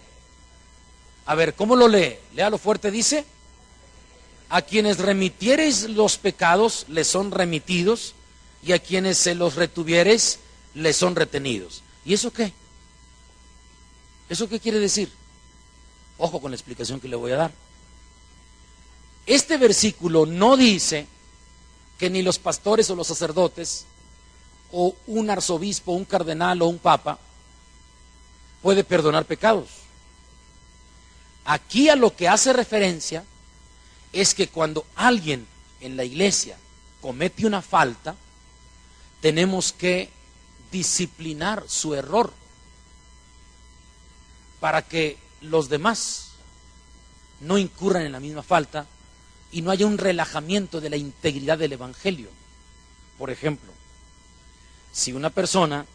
A ver, ¿cómo lo lee? Léalo fuerte, dice, a quienes remitiereis los pecados les son remitidos, y a quienes se los retuviereis les son retenidos. ¿Y eso qué? ¿Eso qué quiere decir? Ojo con la explicación que le voy a dar. Este versículo no dice que ni los pastores o los sacerdotes, o un arzobispo, un cardenal o un papa puede perdonar pecados. Aquí a lo que hace referencia es que cuando alguien en la iglesia comete una falta, tenemos que disciplinar su error para que los demás no incurran en la misma falta y no haya un relajamiento de la integridad del evangelio. Por ejemplo, si una persona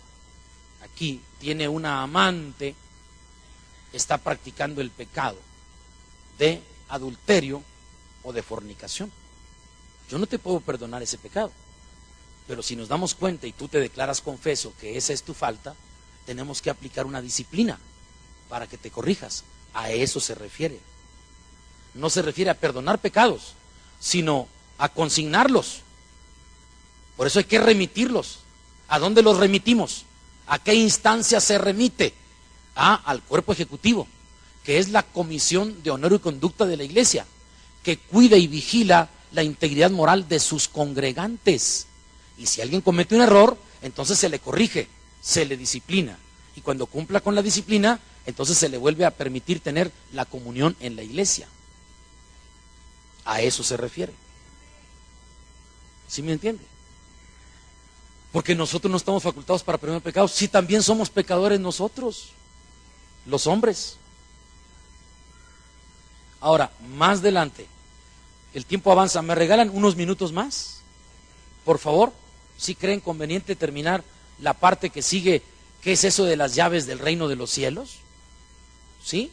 aquí tiene una amante, está practicando el pecado de adulterio o de fornicación. Yo no te puedo perdonar ese pecado, pero si nos damos cuenta y tú te declaras confeso que esa es tu falta, tenemos que aplicar una disciplina para que te corrijas. A eso se refiere. No se refiere a perdonar pecados, sino a consignarlos. Por eso hay que remitirlos. ¿A dónde los remitimos? ¿A qué instancia se remite? Al cuerpo ejecutivo, que es la Comisión de Honor y Conducta de la iglesia, que cuida y vigila la integridad moral de sus congregantes. Y si alguien comete un error, entonces se le corrige, se le disciplina. Y cuando cumpla con la disciplina, entonces se le vuelve a permitir tener la comunión en la iglesia. A eso se refiere. ¿Sí me entiende? Porque nosotros no estamos facultados para perdonar pecados, si también somos pecadores nosotros, los hombres. Ahora, más adelante, el tiempo avanza, ¿me regalan unos minutos más? Por favor, si creen conveniente terminar la parte que sigue, ¿qué es eso de las llaves del reino de los cielos? ¿Sí?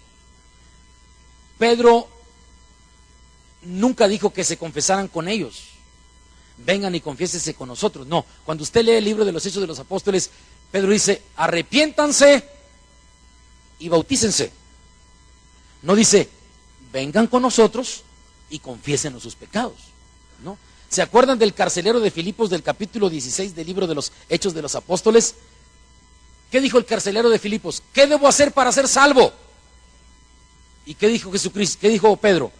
Pedro nunca dijo que se confesaran con ellos. Vengan y confiésese con nosotros. No, cuando usted lee el libro de los Hechos de los Apóstoles, Pedro dice, arrepiéntanse y bautícense. No dice, vengan con nosotros y confiésenos sus pecados. ¿No? ¿Se acuerdan del carcelero de Filipos del capítulo 16 del libro de los Hechos de los Apóstoles? ¿Qué dijo el carcelero de Filipos? ¿Qué debo hacer para ser salvo? ¿Y qué dijo Jesucristo? ¿Qué dijo Pedro?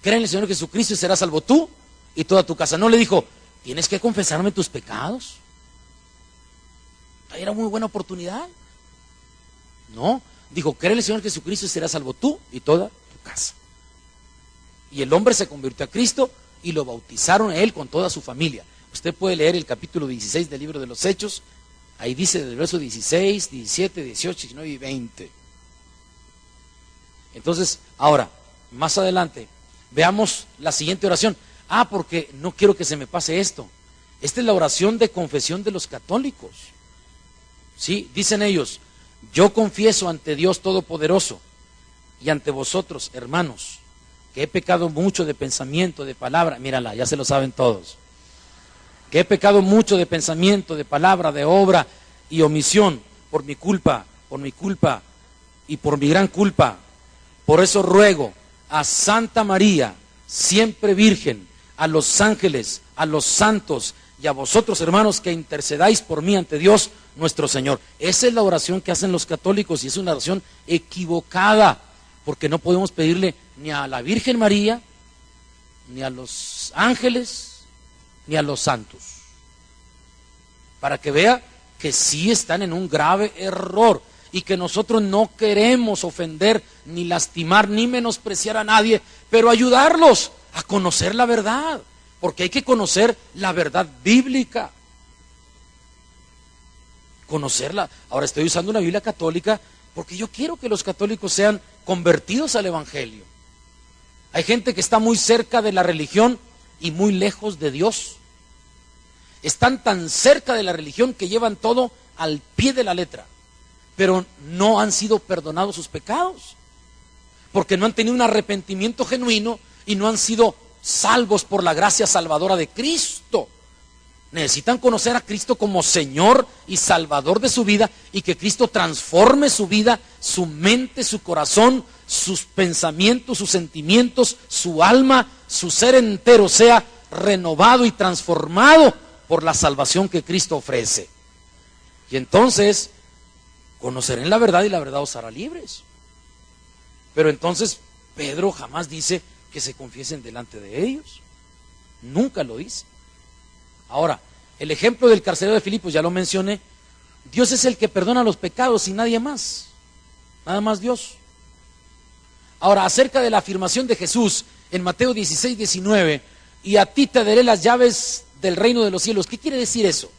Cree en el Señor Jesucristo y serás salvo tú y toda tu casa. No le dijo, tienes que confesarme tus pecados. Era muy buena oportunidad. No, dijo, cree en el Señor Jesucristo y serás salvo tú y toda tu casa. Y el hombre se convirtió a Cristo y lo bautizaron a él con toda su familia. Usted puede leer el capítulo 16 del libro de los Hechos. Ahí dice del verso 16, 17, 18, 19 y 20. Entonces, ahora, más adelante, veamos la siguiente oración. Porque no quiero que se me pase esto. Esta es la oración de confesión de los católicos. ¿Sí? Dicen ellos, yo confieso ante Dios Todopoderoso y ante vosotros, hermanos, que he pecado mucho de pensamiento, de palabra. Mírala, ya se lo saben todos. Que he pecado mucho de pensamiento, de palabra, de obra y omisión, por mi culpa y por mi gran culpa. Por eso ruego a Santa María, siempre Virgen, a los ángeles, a los santos y a vosotros, hermanos, que intercedáis por mí ante Dios nuestro Señor. Esa es la oración que hacen los católicos y es una oración equivocada, porque no podemos pedirle ni a la Virgen María, ni a los ángeles, ni a los santos. Para que vea que sí están en un grave error y que nosotros no queremos ofender, ni lastimar, ni menospreciar a nadie, pero ayudarlos a conocer la verdad, porque hay que conocer la verdad bíblica. Conocerla. Ahora estoy usando una Biblia católica porque yo quiero que los católicos sean convertidos al Evangelio. Hay gente que está muy cerca de la religión y muy lejos de Dios. Están tan cerca de la religión que llevan todo al pie de la letra, pero no han sido perdonados sus pecados, porque no han tenido un arrepentimiento genuino y no han sido salvos por la gracia salvadora de Cristo. Necesitan conocer a Cristo como Señor y Salvador de su vida y que Cristo transforme su vida, su mente, su corazón, sus pensamientos, sus sentimientos, su alma, su ser entero sea renovado y transformado por la salvación que Cristo ofrece. Y entonces conocerán la verdad y la verdad os hará libres. Pero entonces Pedro jamás dice que se confiesen delante de ellos. Nunca lo dice. Ahora, el ejemplo del carcelero de Filipos, ya lo mencioné. Dios es el que perdona los pecados y nadie más. Nada más Dios. Ahora, acerca de la afirmación de Jesús en Mateo 16, 19, y a ti te daré las llaves del reino de los cielos. ¿Qué quiere decir eso?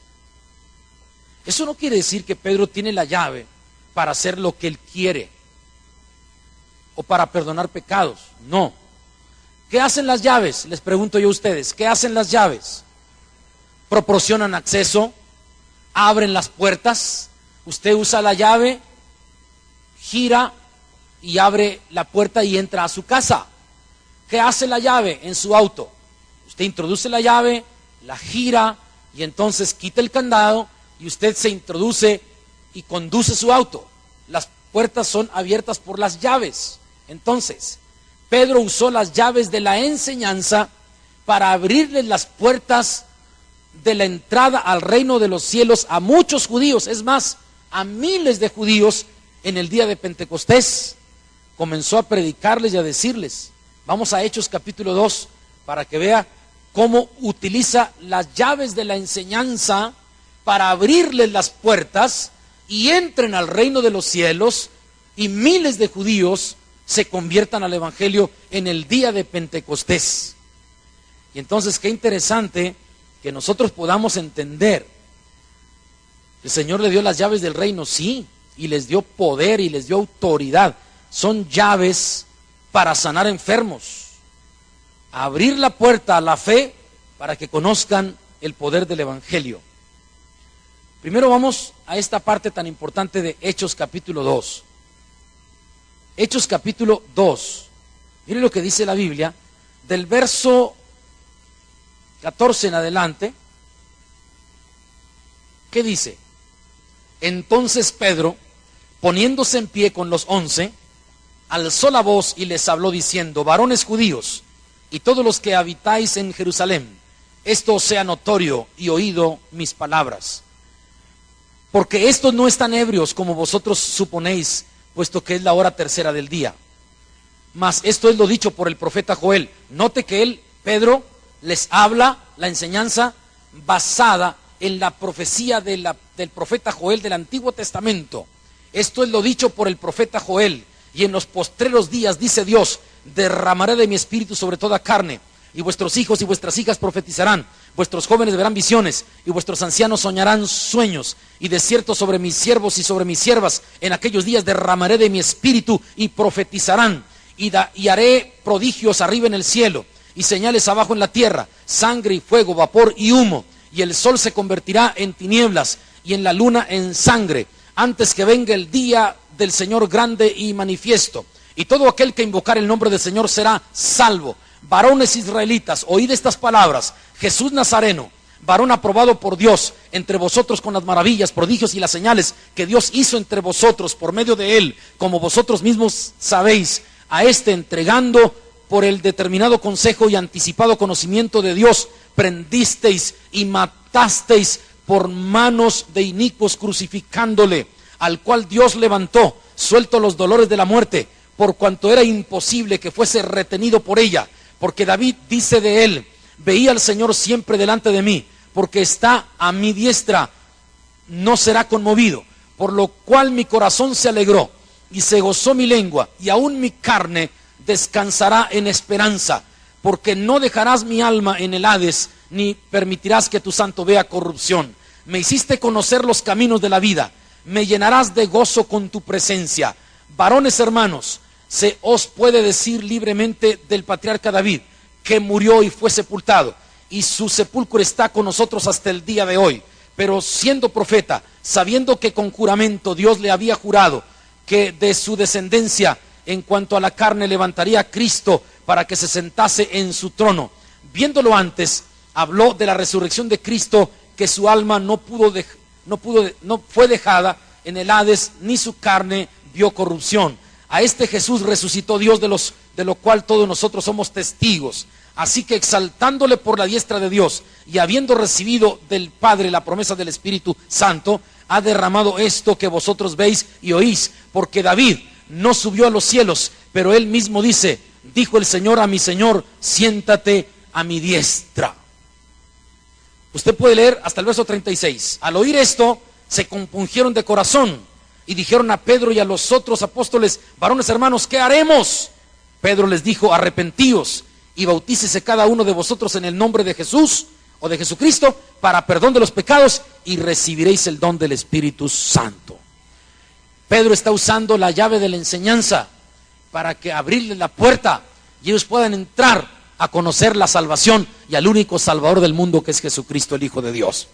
Eso no quiere decir que Pedro tiene la llave para hacer lo que él quiere o para perdonar pecados. No. ¿Qué hacen las llaves? Les pregunto yo a ustedes, ¿qué hacen las llaves? Proporcionan acceso, abren las puertas. Usted usa la llave, gira y abre la puerta y entra a su casa. ¿Qué hace la llave en su auto? Usted introduce la llave, la gira y entonces quita el candado y usted se introduce y conduce su auto. Las puertas son abiertas por las llaves. Entonces, Pedro usó las llaves de la enseñanza para abrirle las puertas de la entrada al reino de los cielos a muchos judíos, es más, a miles de judíos en el día de Pentecostés. Comenzó a predicarles y a decirles. Vamos a Hechos capítulo 2 para que vea cómo utiliza las llaves de la enseñanza para abrirles las puertas y entren al reino de los cielos y miles de judíos se conviertan al evangelio en el día de Pentecostés. Y entonces qué interesante que nosotros podamos entender. El Señor le dio las llaves del reino, sí, y les dio poder y les dio autoridad. Son llaves para sanar enfermos, abrir la puerta a la fe para que conozcan el poder del evangelio. Primero vamos a esta parte tan importante de Hechos capítulo 2. Hechos capítulo 2. Mire lo que dice la Biblia, del verso 14 en adelante. ¿Qué dice? Entonces Pedro, poniéndose en pie con los 11, alzó la voz y les habló diciendo: varones judíos y todos los que habitáis en Jerusalén, esto os sea notorio y oído mis palabras. Porque estos no están ebrios como vosotros suponéis, puesto que es la hora tercera del día. Mas esto es lo dicho por el profeta Joel. Note que él, Pedro, les habla la enseñanza basada en la profecía del profeta Joel del Antiguo Testamento. Esto es lo dicho por el profeta Joel. Y en los postreros días, dice Dios, derramaré de mi espíritu sobre toda carne, y vuestros hijos y vuestras hijas profetizarán, vuestros jóvenes verán visiones, y vuestros ancianos soñarán sueños, y de cierto sobre mis siervos y sobre mis siervas en aquellos días derramaré de mi espíritu y profetizarán, y haré prodigios arriba en el cielo, y señales abajo en la tierra, sangre y fuego, vapor y humo, y el sol se convertirá en tinieblas, y en la luna en sangre, antes que venga el día del Señor grande y manifiesto. Y todo aquel que invocar el nombre del Señor será salvo. Varones israelitas, oíd estas palabras: Jesús Nazareno, varón aprobado por Dios entre vosotros con las maravillas, prodigios y las señales que Dios hizo entre vosotros por medio de él, como vosotros mismos sabéis, a este entregando por el determinado consejo y anticipado conocimiento de Dios, prendisteis y matasteis por manos de inicuos, crucificándole, al cual Dios levantó, suelto los dolores de la muerte, por cuanto era imposible que fuese retenido por ella. Porque David dice de él: veía al Señor siempre delante de mí, porque está a mi diestra, no será conmovido. Por lo cual mi corazón se alegró y se gozó mi lengua, y aún mi carne descansará en esperanza, porque no dejarás mi alma en el Hades, ni permitirás que tu santo vea corrupción. Me hiciste conocer los caminos de la vida, me llenarás de gozo con tu presencia. Varones hermanos, se os puede decir libremente del patriarca David, que murió y fue sepultado, y su sepulcro está con nosotros hasta el día de hoy. Pero siendo profeta, sabiendo que con juramento Dios le había jurado que de su descendencia en cuanto a la carne levantaría a Cristo para que se sentase en su trono, viéndolo antes, habló de la resurrección de Cristo, que su alma no fue dejada en el Hades, ni su carne vio corrupción. A este Jesús resucitó Dios, de lo cual todos nosotros somos testigos. Así que exaltándole por la diestra de Dios y habiendo recibido del Padre la promesa del Espíritu Santo, ha derramado esto que vosotros veis y oís. Porque David no subió a los cielos, pero él mismo dice: dijo el Señor a mi Señor, siéntate a mi diestra. Usted puede leer hasta el verso 36. Al oír esto, se compungieron de corazón y dijeron a Pedro y a los otros apóstoles: varones hermanos, ¿qué haremos? Pedro les dijo: arrepentíos y bautícese cada uno de vosotros en el nombre de Jesús o de Jesucristo para perdón de los pecados y recibiréis el don del Espíritu Santo. Pedro está usando la llave de la enseñanza para que abrirle la puerta y ellos puedan entrar a conocer la salvación y al único Salvador del mundo, que es Jesucristo, el Hijo de Dios.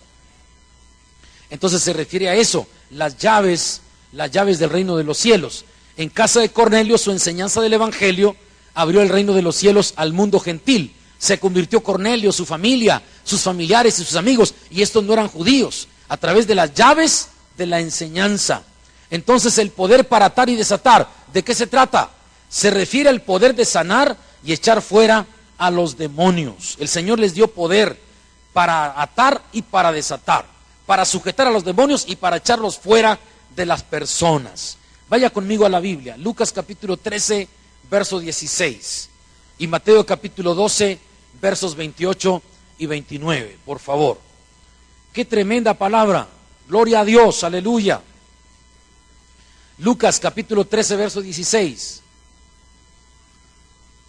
Entonces se refiere a eso, las llaves del reino de los cielos. En casa de Cornelio, su enseñanza del Evangelio abrió el reino de los cielos al mundo gentil. Se convirtió Cornelio, su familia, sus familiares y sus amigos, y estos no eran judíos, a través de las llaves de la enseñanza. Entonces el poder para atar y desatar, ¿de qué se trata? Se refiere al poder de sanar y echar fuera a los demonios. El Señor les dio poder para atar y para desatar, para sujetar a los demonios y para echarlos fuera de las personas. Vaya conmigo a la Biblia, Lucas capítulo 13, verso 16, y Mateo capítulo 12, versos 28 y 29, por favor. Qué tremenda palabra, gloria a Dios, aleluya. Lucas capítulo 13, verso 16.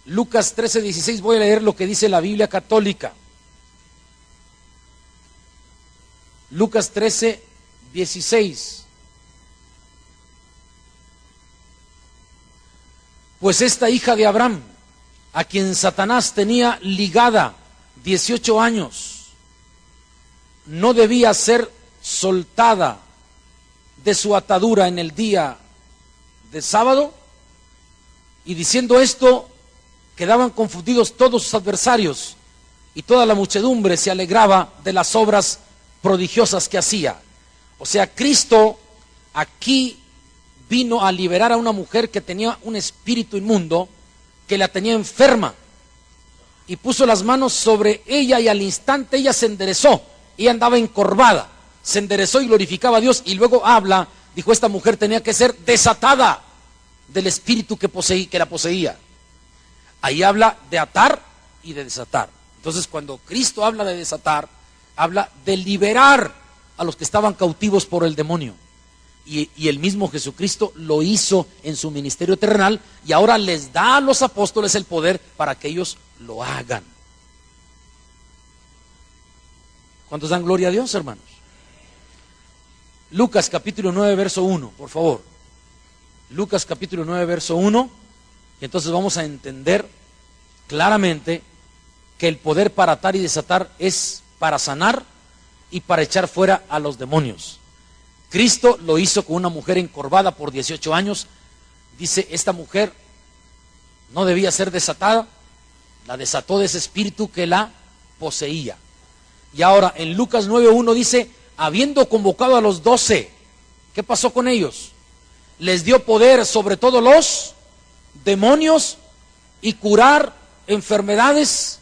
Lucas 13, 16, voy a leer lo que dice la Biblia católica. Lucas 13, 16. Pues esta hija de Abraham, a quien Satanás tenía ligada 18 años, no debía ser soltada de su atadura en el día de sábado. Y diciendo esto, quedaban confundidos todos sus adversarios, y toda la muchedumbre se alegraba de las obras prodigiosas que hacía. O sea, Cristo aquí vino a liberar a una mujer que tenía un espíritu inmundo, que la tenía enferma, y puso las manos sobre ella, y al instante ella se enderezó. Ella andaba encorvada, se enderezó y glorificaba a Dios. Y luego dijo, esta mujer tenía que ser desatada del espíritu que la poseía. Ahí habla de atar y de desatar. Entonces, cuando Cristo habla de desatar, habla de liberar a los que estaban cautivos por el demonio. Y el mismo Jesucristo lo hizo en su ministerio terrenal, y ahora les da a los apóstoles el poder para que ellos lo hagan. ¿Cuántos dan gloria a Dios, hermanos? Lucas capítulo 9, verso 1, por favor. Lucas capítulo 9, verso 1. Y entonces vamos a entender claramente que el poder para atar y desatar es para sanar y para echar fuera a los demonios. Cristo lo hizo con una mujer encorvada por 18 años. Dice, esta mujer no debía ser desatada, la desató de ese espíritu que la poseía. Y ahora en Lucas 9:1 dice, habiendo convocado a los 12, ¿qué pasó con ellos? Les dio poder sobre todos los demonios y curar enfermedades.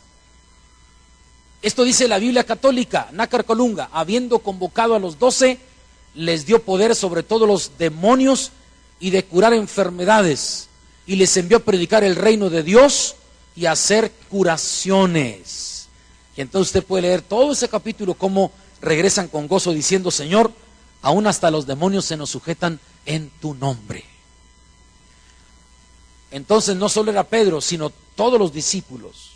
Esto dice la Biblia católica, Nácar Colunga, habiendo convocado a los 12, les dio poder sobre todos los demonios y de curar enfermedades, y les envió a predicar el reino de Dios y a hacer curaciones. Y entonces usted puede leer todo ese capítulo, cómo regresan con gozo diciendo, Señor, aún hasta los demonios se nos sujetan en tu nombre. Entonces no solo era Pedro, sino todos los discípulos.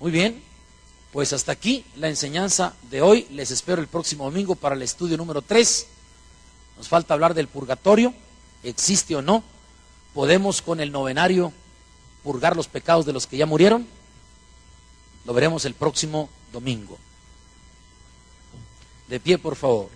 Muy bien, pues hasta aquí la enseñanza de hoy. Les espero el próximo domingo para el estudio número 3. Nos falta hablar del purgatorio, existe o no. ¿Podemos con el novenario purgar los pecados de los que ya murieron? Lo veremos el próximo domingo. De pie, por favor.